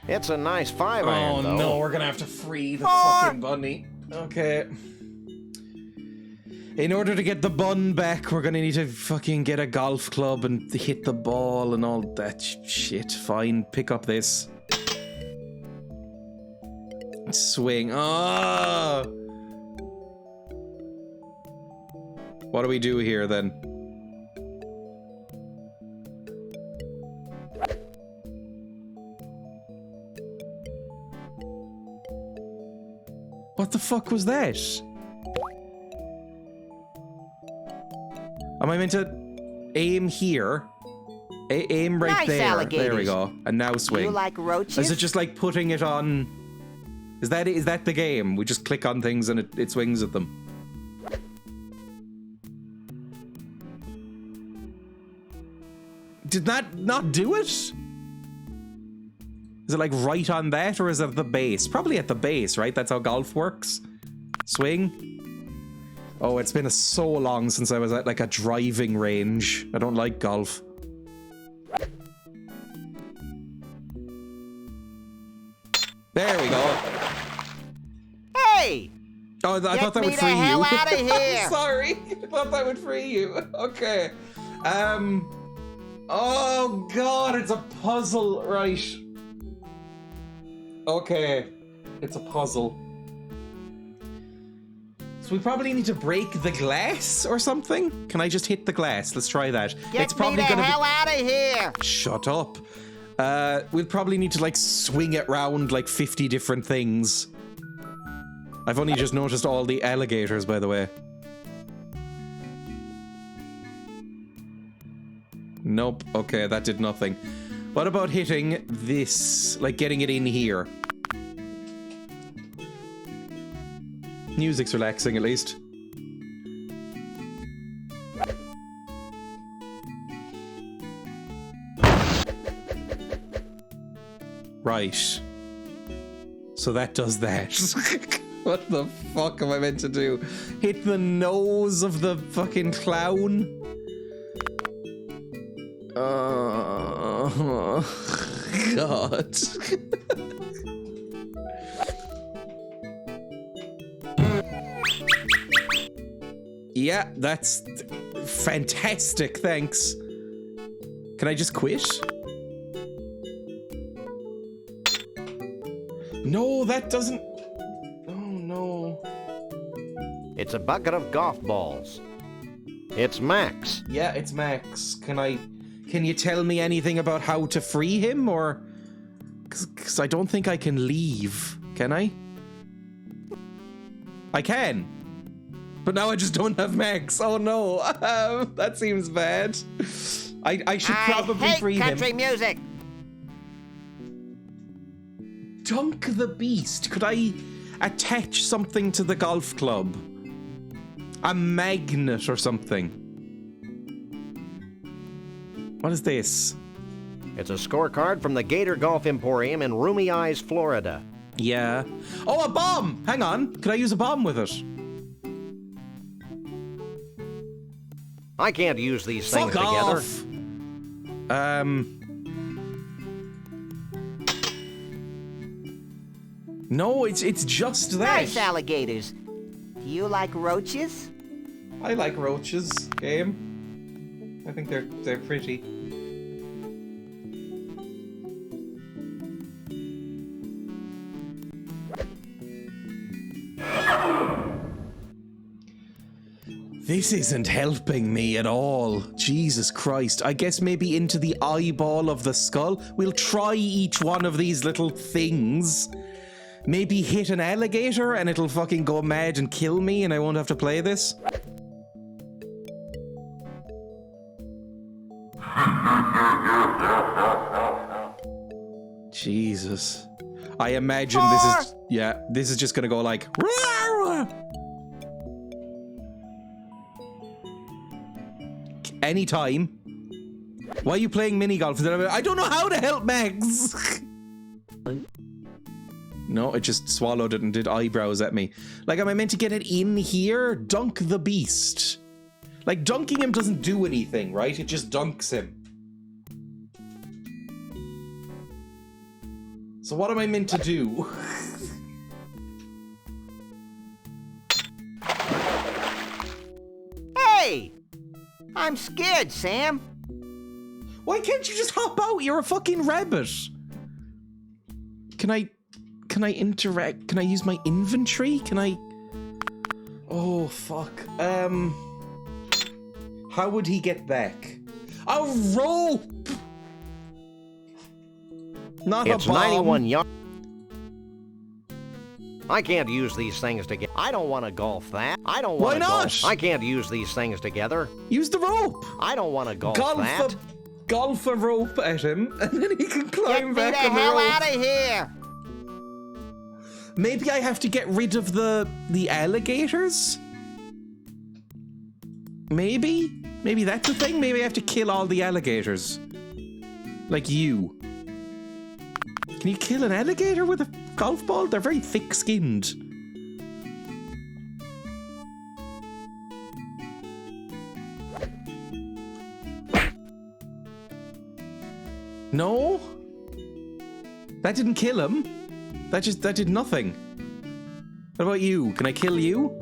It's a nice 5-iron, though. Oh no, we're gonna have to free the fucking bunny. Okay. In order to get the bun back, we're gonna need to fucking get a golf club and hit the ball and all that shit. Fine, pick up this. Swing. Ah! What do we do here then? What the fuck was that? Am I meant to aim here? Aim right Nice there. alligators. There we go. And now swing. You like roaches? Is it just like putting it on? Is that the game? We just click on things and it swings at them. Did that not do it? Is it like right on that, or is it at the base? Probably at the base, right? That's how golf works. Swing. Oh, it's been so long since I was at like a driving range. I don't like golf. There we go. Hey! Oh, I thought that would free Get me the hell you. outta here. Sorry, I thought that would free you. Okay. Oh god, it's a puzzle, right? Okay, it's a puzzle. So we probably need to break the glass or something. Can I just hit the glass? Let's try that. Get me the hell out of here! Shut up. We'll probably need to like swing it round like 50 different things. I've only just noticed all the alligators, by the way. Nope. Okay, that did nothing. What about hitting this? Like getting it in here? Music's relaxing, at least. Right. So that does that. What the fuck am I meant to do? Hit the nose of the fucking clown? Oh, God. Yeah, that's fantastic, thanks. Can I just quit? No, that doesn't... Oh, no. It's a bucket of golf balls. It's Max. Yeah, it's Max. Can you tell me anything about how to free him, or... Because I don't think I can leave. Can I? I can. But now I just don't have Max. Oh no, that seems bad. I should probably free him. I hate country music. Dunk the beast. Could I attach something to the golf club? A magnet or something. What is this? It's a scorecard from the Gator Golf Emporium in Roomy Eyes, Florida. Yeah. Oh, a bomb! Hang on. Could I use a bomb with it? I can't use these things Fuck together. off. No, it's just that. Nice alligators. Do you like roaches? I like roaches. Game. I think they're pretty. This isn't helping me at all. Jesus Christ. I guess maybe into the eyeball of the skull. We'll try each one of these little things. Maybe hit an alligator and it'll fucking go mad and kill me and I won't have to play this. Jesus. I imagine this is just gonna go like... Anytime. Why are you playing mini golf? I don't know how to help Max. No, it just swallowed it and did eyebrows at me. Like, am I meant to get it in here? Dunk the beast. Like, dunking him doesn't do anything, right? It just dunks him. So what am I meant to do? Hey! I'm scared, Sam. Why can't you just hop out? You're a fucking rabbit. Can I interact? Can I use my inventory? Can I... Oh, fuck. How would he get back? A rope! Not It's a bomb. 91 yards. I can't use these things together. I don't want to golf that. I don't Why want to not? golf. I can't use these things together. Use the rope. I don't want to golf that. Golf a rope at him, and then he can climb Get me back the on the hell rope. out of here! Maybe I have to get rid of the alligators? Maybe? Maybe that's the thing? Maybe I have to kill all the alligators. Like you. Can you kill an alligator with a golf ball? They're very thick-skinned. No? That didn't kill him. That did nothing. What about you? Can I kill you?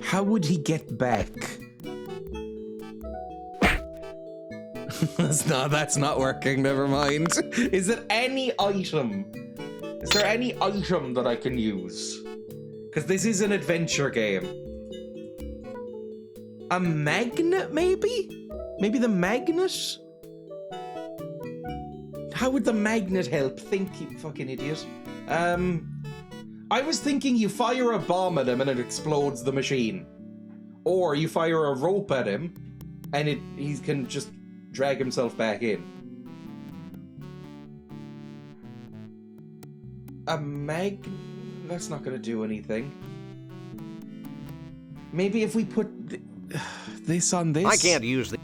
How would he get back? That's not working, never mind. Is there any item? Is there any item that I can use? Because this is an adventure game. A magnet, maybe? Maybe the magnet? How would the magnet help? Think, you fucking idiot. I was thinking you fire a bomb at him and it explodes the machine. Or you fire a rope at him and he can just drag himself back in. A that's not gonna do anything. Maybe if we put this on this. I can't use the.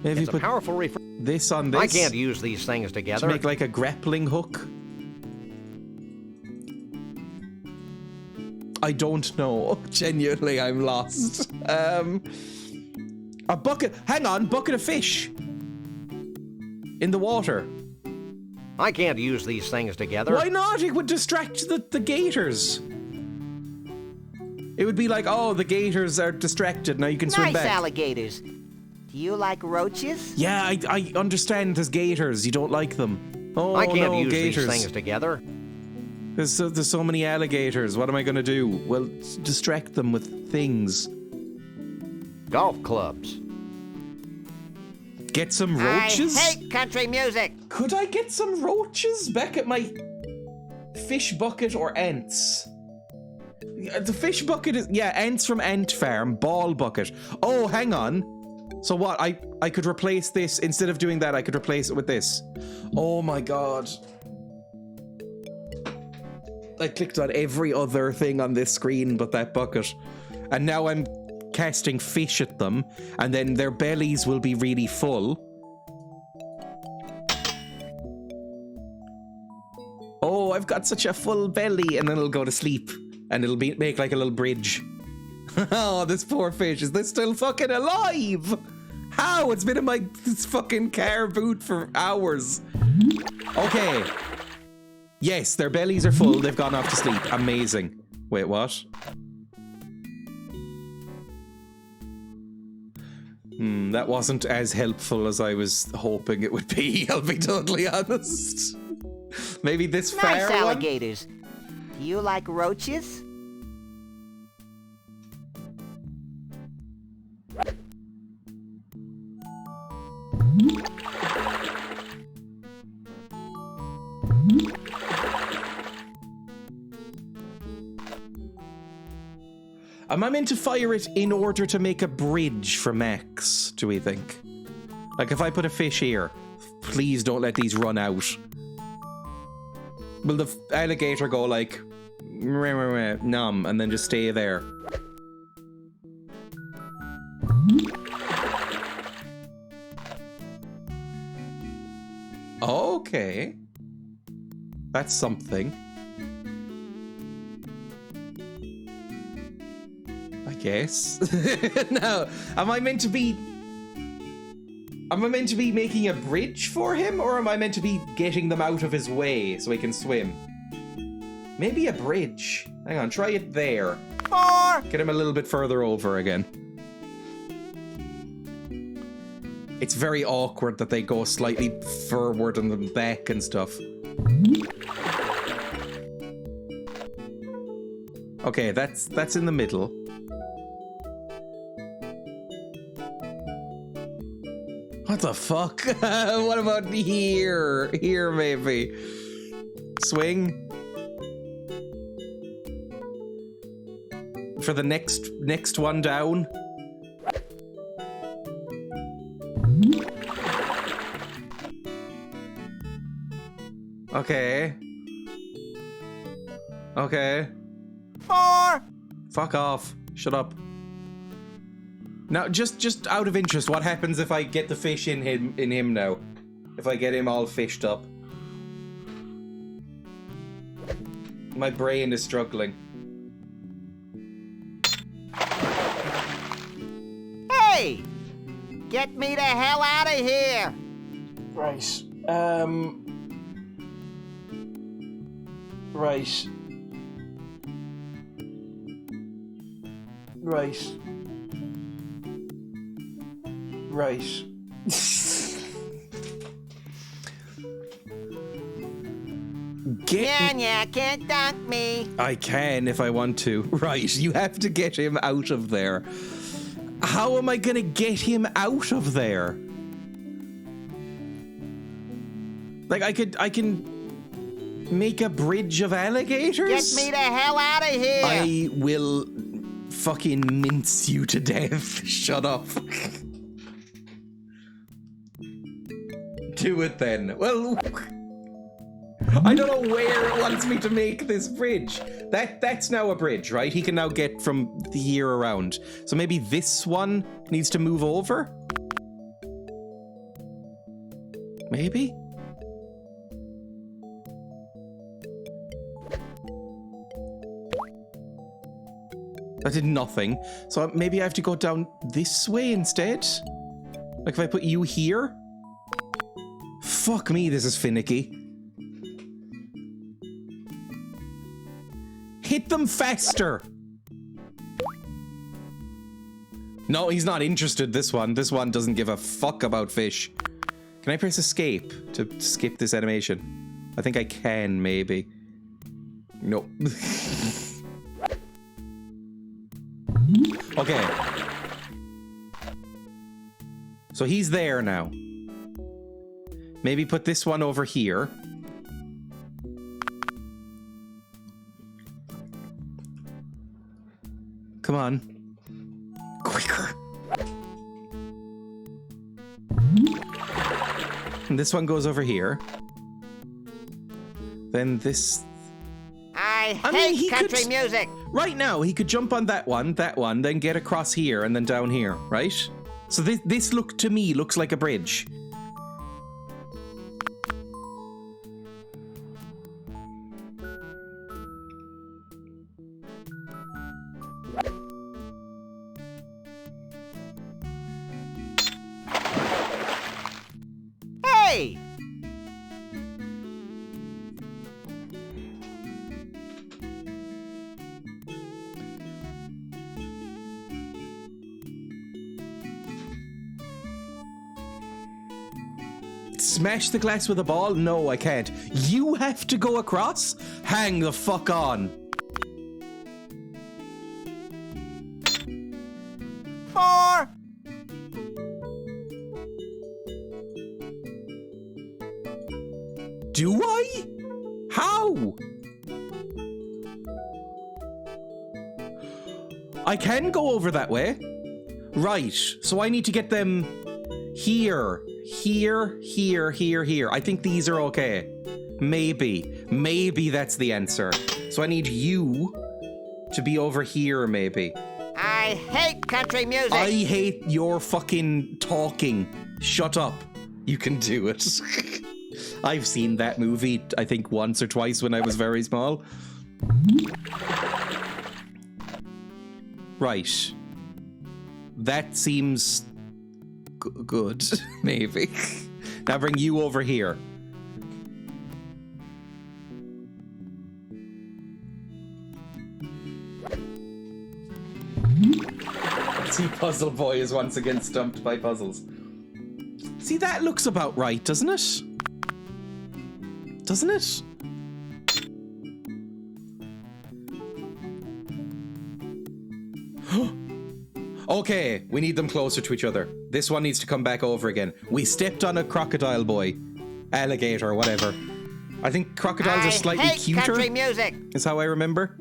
Maybe It's a put powerful refer. this on this. I can't use these things To together. make like a grappling hook. I don't know. Genuinely, I'm lost. A bucket. Hang on, bucket of fish. In the water. I can't use these things together. Why not? It would distract the gators. It would be like, oh, the gators are distracted. Now you can swim Nice back. alligators. Do you like roaches? Yeah, I understand there's gators. You don't like them. Oh, I can't no, use gators. these things together. There's so many alligators. What am I going to do? Well, distract them with things. Golf clubs. Get some roaches? I hate country music. Could I get some roaches back at my fish bucket or ants? The fish bucket is... Yeah, ants from Ant Farm. Ball bucket. Oh, hang on. So what? I could replace this. Instead of doing that, I could replace it with this. Oh my god. I clicked on every other thing on this screen but that bucket. And now I'm casting fish at them. And then their bellies will be really full. Oh, I've got such a full belly. And then it'll go to sleep. And it'll make like a little bridge. Oh, this poor fish. Is this still fucking alive? How? It's been in my fucking car boot for hours. Okay. Yes, their bellies are full. They've gone off to sleep. Amazing. Wait, what? That wasn't as helpful as I was hoping it would be, I'll be totally honest. Maybe this fair Nice one? alligators. Do you like roaches? Am I meant to fire it in order to make a bridge for Max, do we think? Like if I put a fish here, please don't let these run out. Will the alligator go like, meh, meh, meh, numb, and then just stay there? Okay. That's something. I guess. Now, am I meant to be making a bridge for him, or am I meant to be getting them out of his way so he can swim? Maybe a bridge. Hang on, try it there. 4. Get him a little bit further over again. It's very awkward that they go slightly forward and then back and stuff. Okay, that's in the middle. What the fuck? What about here? Here, maybe. Swing. For the next one down. Okay. Okay. 4. Fuck off. Shut up. Now, just out of interest, what happens if I get the fish in him now? If I get him all fished up? My brain is struggling. Hey! Get me the hell out of here! Right. Right. Right. Right. Yeah, can't dunk me. I can if I want to. Right, you have to get him out of there. How am I gonna get him out of there? Like, I can make a bridge of alligators? Get me the hell out of here! I will fucking mince you to death. Shut up. Do it then. Well, I don't know where it wants me to make this bridge. That's now a bridge, right? He can now get from here around. So maybe this one needs to move over? Maybe? That did nothing. So maybe I have to go down this way instead? Like if I put you here? Fuck me, this is finicky. Hit them faster! No, he's not interested, this one. This one doesn't give a fuck about fish. Can I press escape to skip this animation? I think I can, maybe. No. Okay. So he's there now. Maybe put this one over here. Come on. Quicker. And this one goes over here. Then this... I hate country music! Right now, he could jump on that one, then get across here, and then down here, right? So this to me looks like a bridge. Hey! Smash the glass with a ball? No, I can't. You have to go across? Hang the fuck on. 4. Do I? How? I can go over that way. Right, so I need to get them here. Here, here, here, here. I think these are okay. Maybe that's the answer. So I need you to be over here, maybe. I hate country music! I hate your fucking talking. Shut up. You can do it. I've seen that movie, I think, once or twice when I was very small. Right. That seems... good, maybe. Now bring you over here. See, Puzzle Boy is once again stumped by puzzles. See, that looks about right, doesn't it? Doesn't it? Okay, we need them closer to each other. This one needs to come back over again. We stepped on a crocodile boy. Alligator, whatever. I think crocodiles are slightly hate cuter. country music. Is how I remember.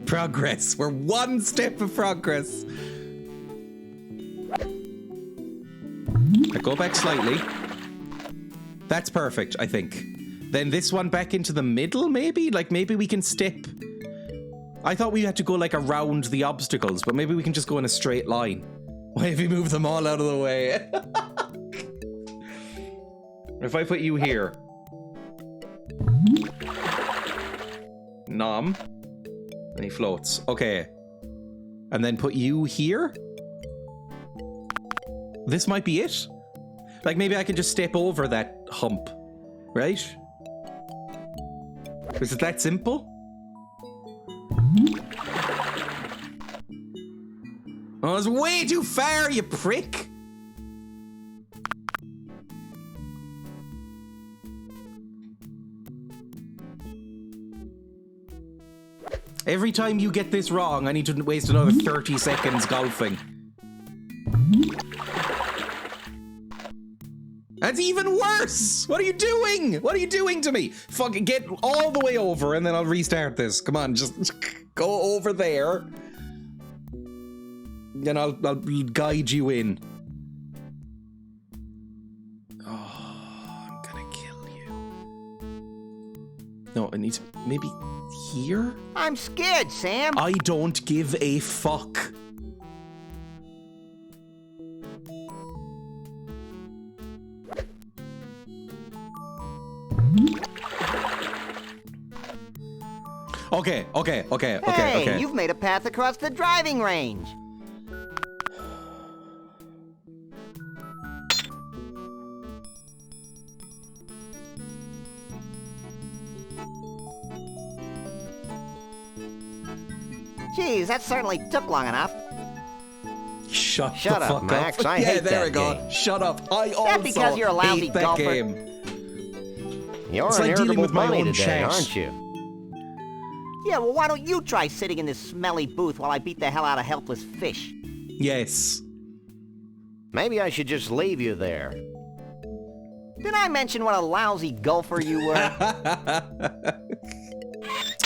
Progress. We're one step of progress. I go back slightly. That's perfect, I think. Then this one back into the middle, maybe? Like, maybe we can step... I thought we had to go, like, around the obstacles, but maybe we can just go in a straight line. Why have you moved them all out of the way? If I put you here... Nom. And he floats. Okay. And then put you here? This might be it? Like, maybe I can just step over that hump. Right? Is it that simple? Oh, it's way too far, you prick! Every time you get this wrong, I need to waste another 30 seconds golfing. That's even worse! What are you doing? What are you doing to me? Fucking get all the way over and then I'll restart this. Come on, just go over there. Then I'll guide you in. Oh, I'm gonna kill you. No, it needs maybe here? I'm scared, Sam. I don't give a fuck. Okay. Hey, you've made a path across the driving range. Geez, that certainly took long enough. Shut the up, fuck Max. up. I yeah, hate there that we go. game. Shut up. I also That because you're a lousy hate that golfer? game. You're It's an like dealing irritable with my bunny own today, chat. aren't you? Yeah, well, why don't you try sitting in this smelly booth while I beat the hell out of helpless fish? Yes. Maybe I should just leave you there. Did I mention what a lousy golfer you were?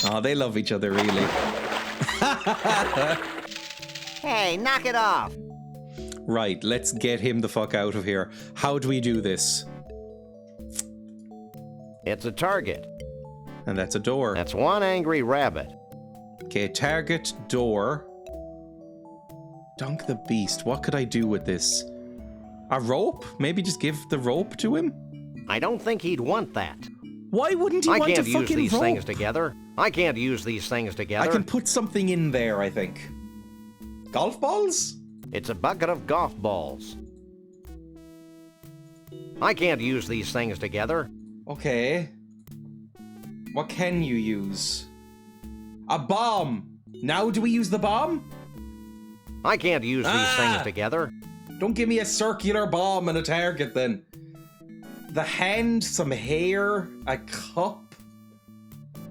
Oh, they love each other, really. Hey, knock it off. Right, let's get him the fuck out of here. How do we do this? It's a target. And that's a door. That's one angry rabbit. Okay, target, door. Dunk the beast. What could I do with this? A rope? Maybe just give the rope to him? I don't think he'd want that. Why wouldn't he I want a can't use fucking these rope? things together. I can't use these things together. I can put something in there, I think. Golf balls? It's a bucket of golf balls. I can't use these things together. Okay. What can you use? A bomb! Now do we use the bomb? I can't use these things together. Don't give me a circular bomb and a target then. The hand, some hair, a cup.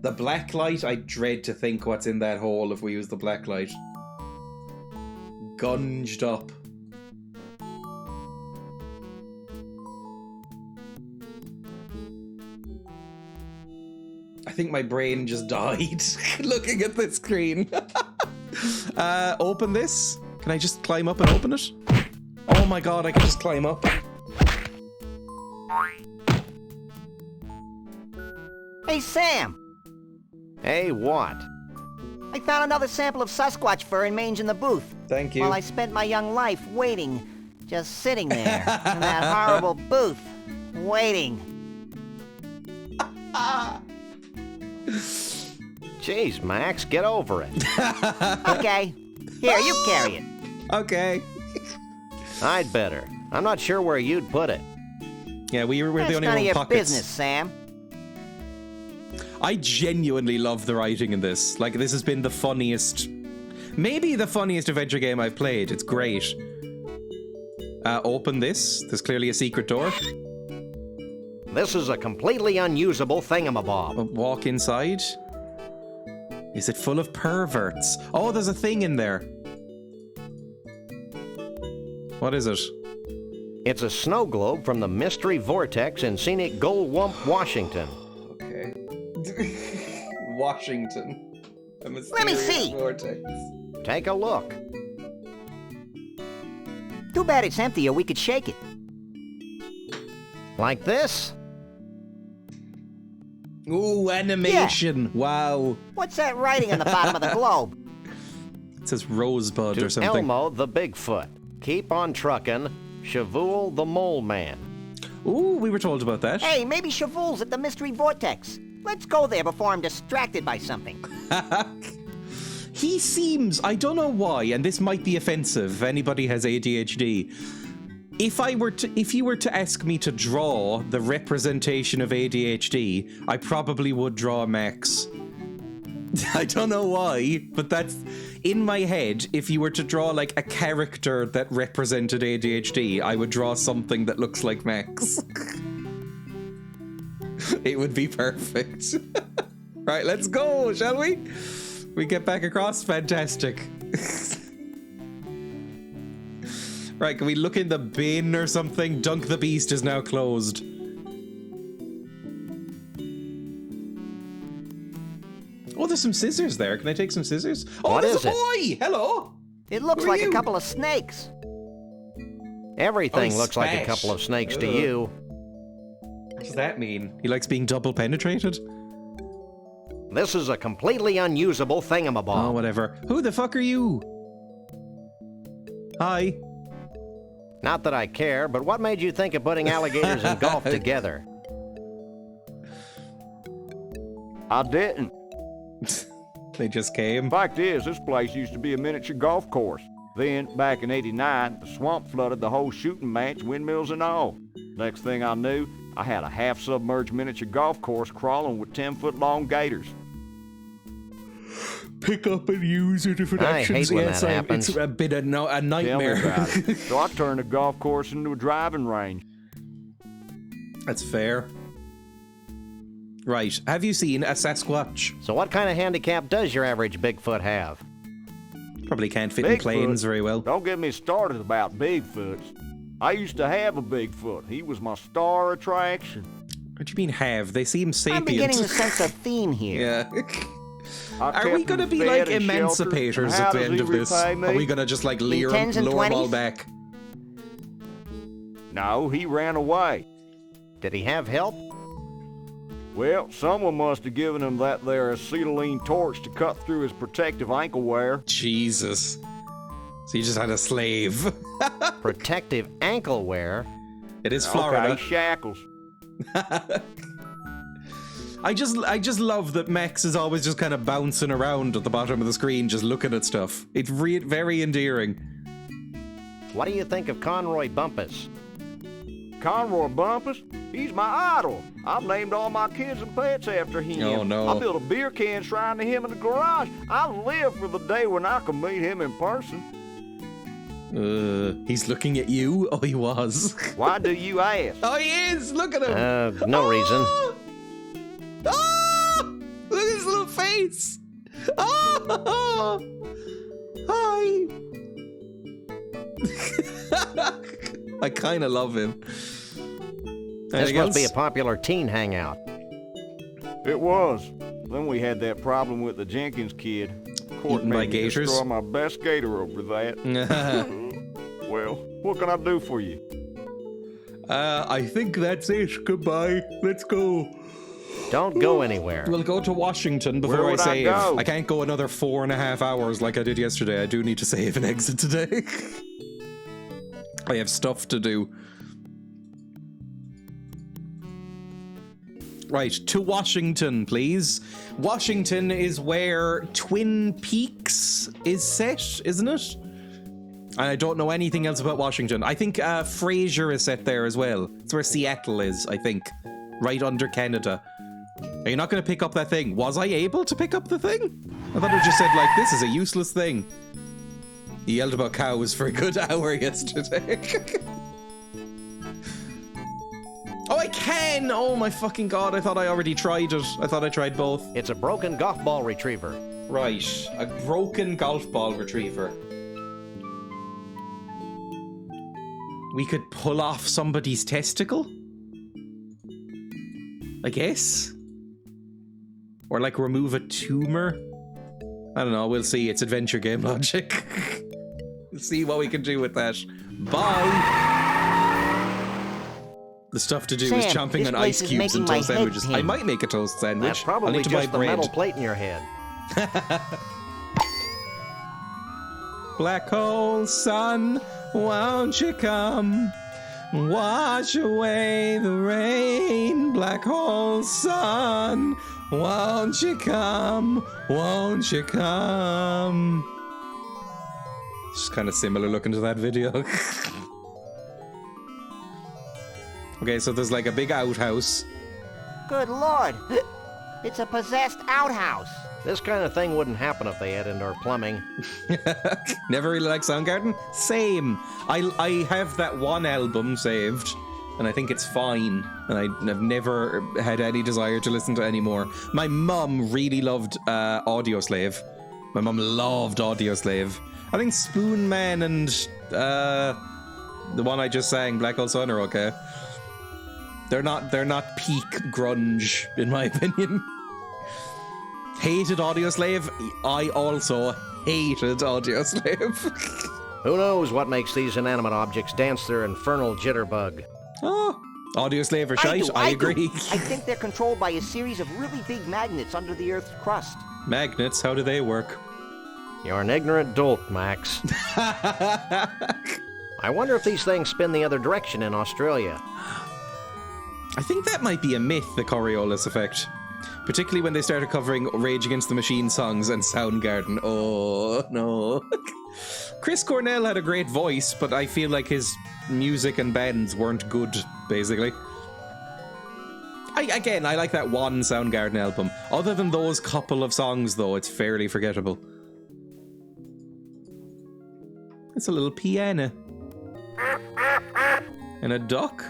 The black light, I dread to think what's in that hole if we use the black light. Gunged up. I think my brain just died looking at this screen. Open this? Can I just climb up and open it? Oh my god, I can just climb up. Hey, Sam. Hey, what? I found another sample of Sasquatch fur and mange in the booth. Thank you. While I spent my young life waiting, just sitting there in that horrible booth, waiting. Jeez, Max, get over it. Okay, here, you carry it. Okay. I'd better. I'm not sure where you'd put it. Yeah, we're the That's only none one of with your pockets. business, Sam. I genuinely love the writing in this. Like, this has been the funniest, maybe the funniest adventure game I've played. It's great. Open this. There's clearly a secret door. This is a completely unusable thingamabob. Walk inside. Is it full of perverts? Oh, there's a thing in there. What is it? It's a snow globe from the Mystery Vortex in scenic Goldwump, Washington. Okay. Washington. Let me see. Vortex. Take a look. Too bad it's empty or we could shake it. Like this? Ooh, animation. Wow. What's that writing on the bottom of the globe? It says Rosebud To or something. Elmo the Bigfoot. Keep on truckin'. Shavul the Mole Man. Ooh, we were told about that. Hey, maybe Chavul's at the Mystery Vortex. Let's go there before I'm distracted by something. He seems, I don't know why, and this might be offensive if anybody has ADHD. If you were to ask me to draw the representation of ADHD, I probably would draw Max. I don't know why, but that's in my head. If you were to draw like a character that represented ADHD, I would draw something that looks like Max. It would be perfect. Right, let's go, shall we? We get back across? Fantastic. Right, can we look in the bin or something? Dunk the Beast is now closed. Oh, there's some scissors there. Can I take some scissors? Oh, What there's is a it? boy! Hello! It looks Who are like you? a couple of snakes. Everything Oh, looks like a spat. couple of snakes to Ugh. you. What does that mean? He likes being double penetrated? This is a completely unusable thingamabob. Oh, whatever. Who the fuck are you? Hi. Not that I care, but what made you think of putting alligators and golf together? I didn't. They just came. Fact is, this place used to be a miniature golf course. Then, back in '89, the swamp flooded the whole shooting match, windmills and all. Next thing I knew, I had a half-submerged miniature golf course crawling with 10-foot-long gators. Pick up and use your different I actions. hate when Yes, that happens. It's a bit of a Tell me nightmare. about it. So I turned the golf course into a driving range. That's fair. Right. Have you seen a Sasquatch? So what kind of handicap does your average Bigfoot have? Probably can't fit in Bigfoot? planes very well. Don't get me started about Bigfoots. I used to have a Bigfoot. He was my star attraction. What do you mean have? They seem sapient. I'm beginning to sense a theme here. Yeah. I Are kept we going to him be fed like and sheltered, emancipators and how at the does end he of this? repay me? Are we going to just like lure them 10s and all 20s? back? No, he ran away. Did he have help? Well, someone must have given him that there acetylene torch to cut through his protective ankle wear. Jesus. So you just had a slave. Protective ankle wear? It is Florida. Okay, shackles. I just love that Max is always just kind of bouncing around at the bottom of the screen, just looking at stuff. It's very endearing. What do you think of Conroy Bumpus? Conroy Bumpus? He's my idol. I've named all my kids and pets after him. Oh, no. I built a beer can shrine to him in the garage. I live for the day when I can meet him in person. He's looking at you? Oh, he was. Why do you ask? Oh, he is! Look at him! No reason. Oh! Look at his little face! Oh! Hi! I kind of love him. This Anything must be a else? popular teen hangout. It was. Then we had that problem with the Jenkins kid. Court Eaten by made me gators? destroy my best gator over that. Well, what can I do for you? I think that's it. Goodbye. Let's go. Don't go anywhere. We'll go to Washington before Where I would I save. go? I can't go another 4.5 hours like I did yesterday. I do need to save and exit today. I have stuff to do. Right, to Washington, please. Washington is where Twin Peaks is set, isn't it? And I don't know anything else about Washington. I think Frasier is set there as well. It's where Seattle is, I think. Right under Canada. Are you not going to pick up that thing? Was I able to pick up the thing? I thought it just said, like, this is a useless thing. He yelled about cows for a good hour yesterday. Oh, I can! Oh my fucking god, I thought I already tried it. I thought I tried both. It's a broken golf ball retriever. Right, a broken golf ball retriever. We could pull off somebody's testicle? I guess? Or like remove a tumor? I don't know, we'll see. It's adventure game logic. We'll see what we can do with that. Bye! The stuff to do Sam, is chomping this on place ice is cubes and making my toast head sandwiches. I pin. might make a toast sandwich. That's I'll probably need to buy just the bread. metal plate in your head. Black hole sun, won't you come? Wash away the rain. Black hole sun, won't you come? Won't you come? It's kind of similar looking to that video. Okay, so there's like a big outhouse. Good lord! It's a possessed outhouse. This kind of thing wouldn't happen if they had indoor plumbing. Never really liked Soundgarden? Same. I have that one album saved, and I think it's fine. And I've never had any desire to listen to any more. My mum really loved Audioslave. My mum loved Audioslave. I think Spoon Man and the one I just sang, Black Hole Sun, are okay. They're not peak grunge, in my opinion. Hated Audioslave. I also hated Audioslave. Who knows what makes these inanimate objects dance their infernal jitterbug? Oh, Audioslave are shite. I agree. I think they're controlled by a series of really big magnets under the Earth's crust. Magnets, how do they work? You're an ignorant dolt, Max. I wonder if these things spin the other direction in Australia. I think that might be a myth, the Coriolis effect. Particularly when they started covering Rage Against the Machine songs and Soundgarden. Oh, no. Chris Cornell had a great voice, but I feel like his music and bands weren't good, basically. I like that one Soundgarden album. Other than those couple of songs, though, it's fairly forgettable. It's a little piano. And a duck.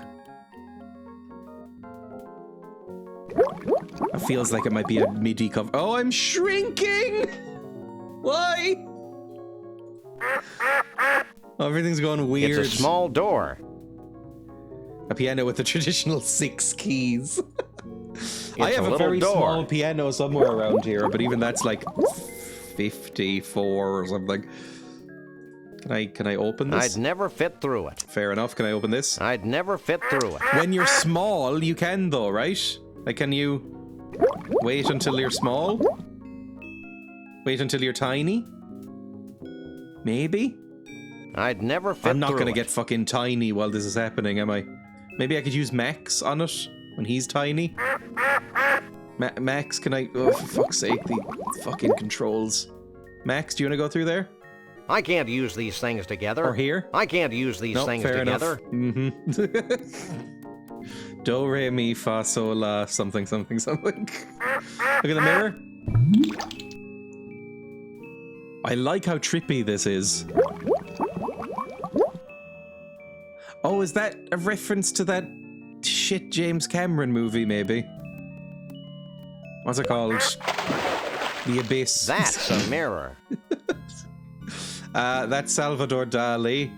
It feels like it might be a MIDI cover. Oh, I'm shrinking! Why? Oh, everything's going weird. It's a small door. A piano with the traditional 6 keys. I have a a little very door. small piano somewhere around here, but even that's like 54 or something. Can I open this? I'd never fit through it. Fair enough. Can I open this? I'd never fit through it. When you're small, you can though, right? Like, can you wait until you're small? Wait until you're tiny? Maybe? I'd never fit I'm not through gonna it. get fucking tiny while this is happening, am I? Maybe I could use Max on it when he's tiny? Max, can I... Oh, for fuck's sake, the fucking controls. Max, do you want to go through there? I can't use these things together. Or here? I can't use these No, things fair together. enough. Do, re, mi, fa, sol, la, something, something, something. Look at the mirror. I like how trippy this is. Oh, is that a reference to that shit James Cameron movie, maybe? What's it called? The Abyss. That's a mirror. That's Salvador Dali.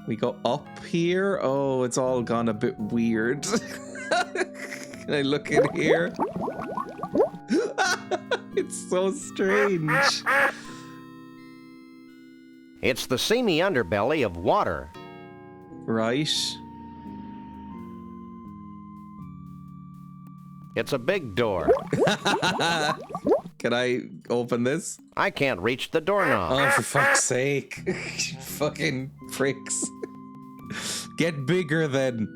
We go up here. Oh, it's all gone a bit weird. Can I look in here? It's so strange. It's the seamy underbelly of water. Right. It's a big door. Can I open this? I can't reach the doorknob. Oh, for fuck's sake. Fucking pricks. Get bigger then.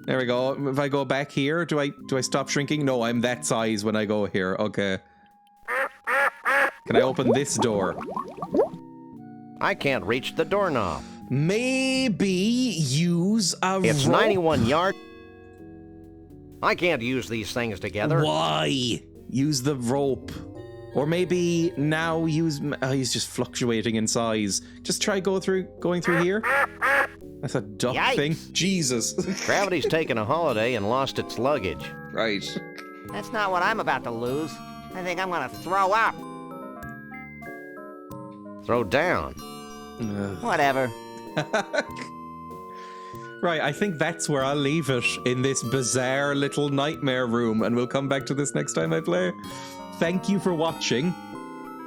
There we go. If I go back here, do I stop shrinking? No, I'm that size when I go here. Okay. Can I open this door? I can't reach the doorknob. Maybe use a It's rope. 91 yards. I can't use these things together. Why? Use the rope. Or maybe now use... Oh, he's just fluctuating in size. Just try going through here. That's a duck Yikes. thing. Jesus. Gravity's taken a holiday and lost its luggage. Right. That's not what I'm about to lose. I think I'm gonna throw up. Throw down. Whatever. Right, I think that's where I'll leave it, in this bizarre little nightmare room, and we'll come back to this next time I play. Thank you for watching.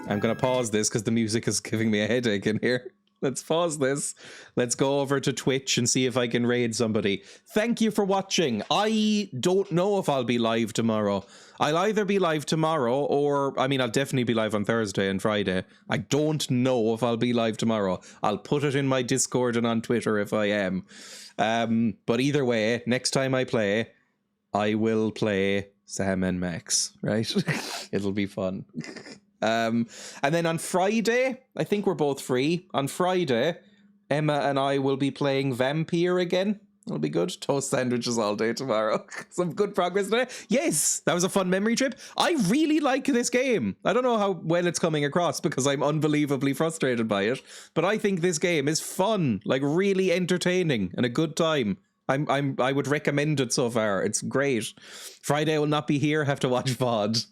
I'm going to pause this because the music is giving me a headache in here. Let's pause this. Let's go over to Twitch and see if I can raid somebody. Thank you for watching. I don't know if I'll be live tomorrow. I'll either be live tomorrow or, I mean, I'll definitely be live on Thursday and Friday. I don't know if I'll be live tomorrow. I'll put it in my Discord and on Twitter if I am. But either way, next time I play, I will play Sam and Max, right? It'll be fun. And then on Friday, I think we're both free. On Friday, Emma and I will be playing Vampire again. It'll be good. Toast sandwiches all day tomorrow. Some good progress today. Yes, that was a fun memory trip. I really like this game. I don't know how well it's coming across because I'm unbelievably frustrated by it. But I think this game is fun, like really entertaining and a good time. I would recommend it so far. It's great. Friday will not be here. Have to watch VOD.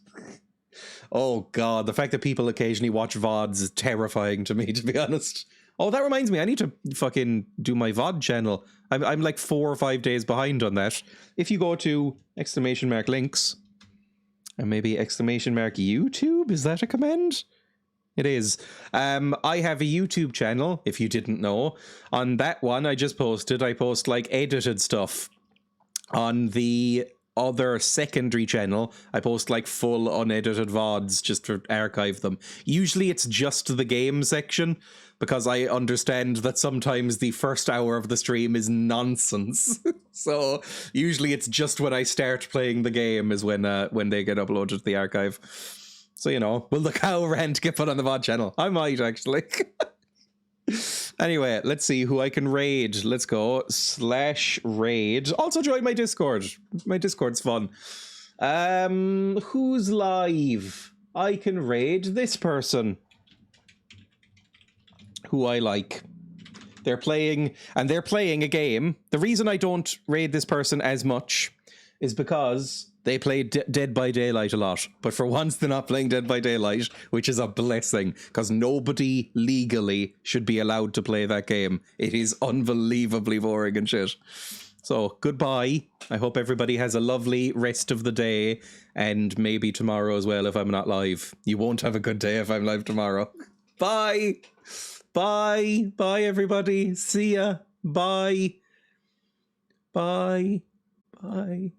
Oh god, the fact that people occasionally watch VODs is terrifying to me, to be honest. Oh, that reminds me, I need to fucking do my VOD channel. I'm like 4 or 5 days behind on that. If you go to !links and maybe !YouTube, is that a command? It is. I have a YouTube channel, if you didn't know. On that one I post like edited stuff. On the other secondary channel, I post like full unedited VODs just to archive them. Usually it's just the game section, because I understand that sometimes the first hour of the stream is nonsense. So usually it's just when I start playing the game is when they get uploaded to the archive. So, you know, will the cow rant get put on the VOD channel? I might, actually. Anyway, let's see who I can raid. Let's go /raid. Also join my Discord. My Discord's fun. Who's live? I can raid this person who I like. They're playing a game. The reason I don't raid this person as much is because they play Dead by Daylight a lot. But for once, they're not playing Dead by Daylight, which is a blessing, because nobody legally should be allowed to play that game. It is unbelievably boring and shit. So, goodbye. I hope everybody has a lovely rest of the day, and maybe tomorrow as well if I'm not live. You won't have a good day if I'm live tomorrow. Bye! Bye! Bye, everybody! See ya! Bye! Bye! Bye!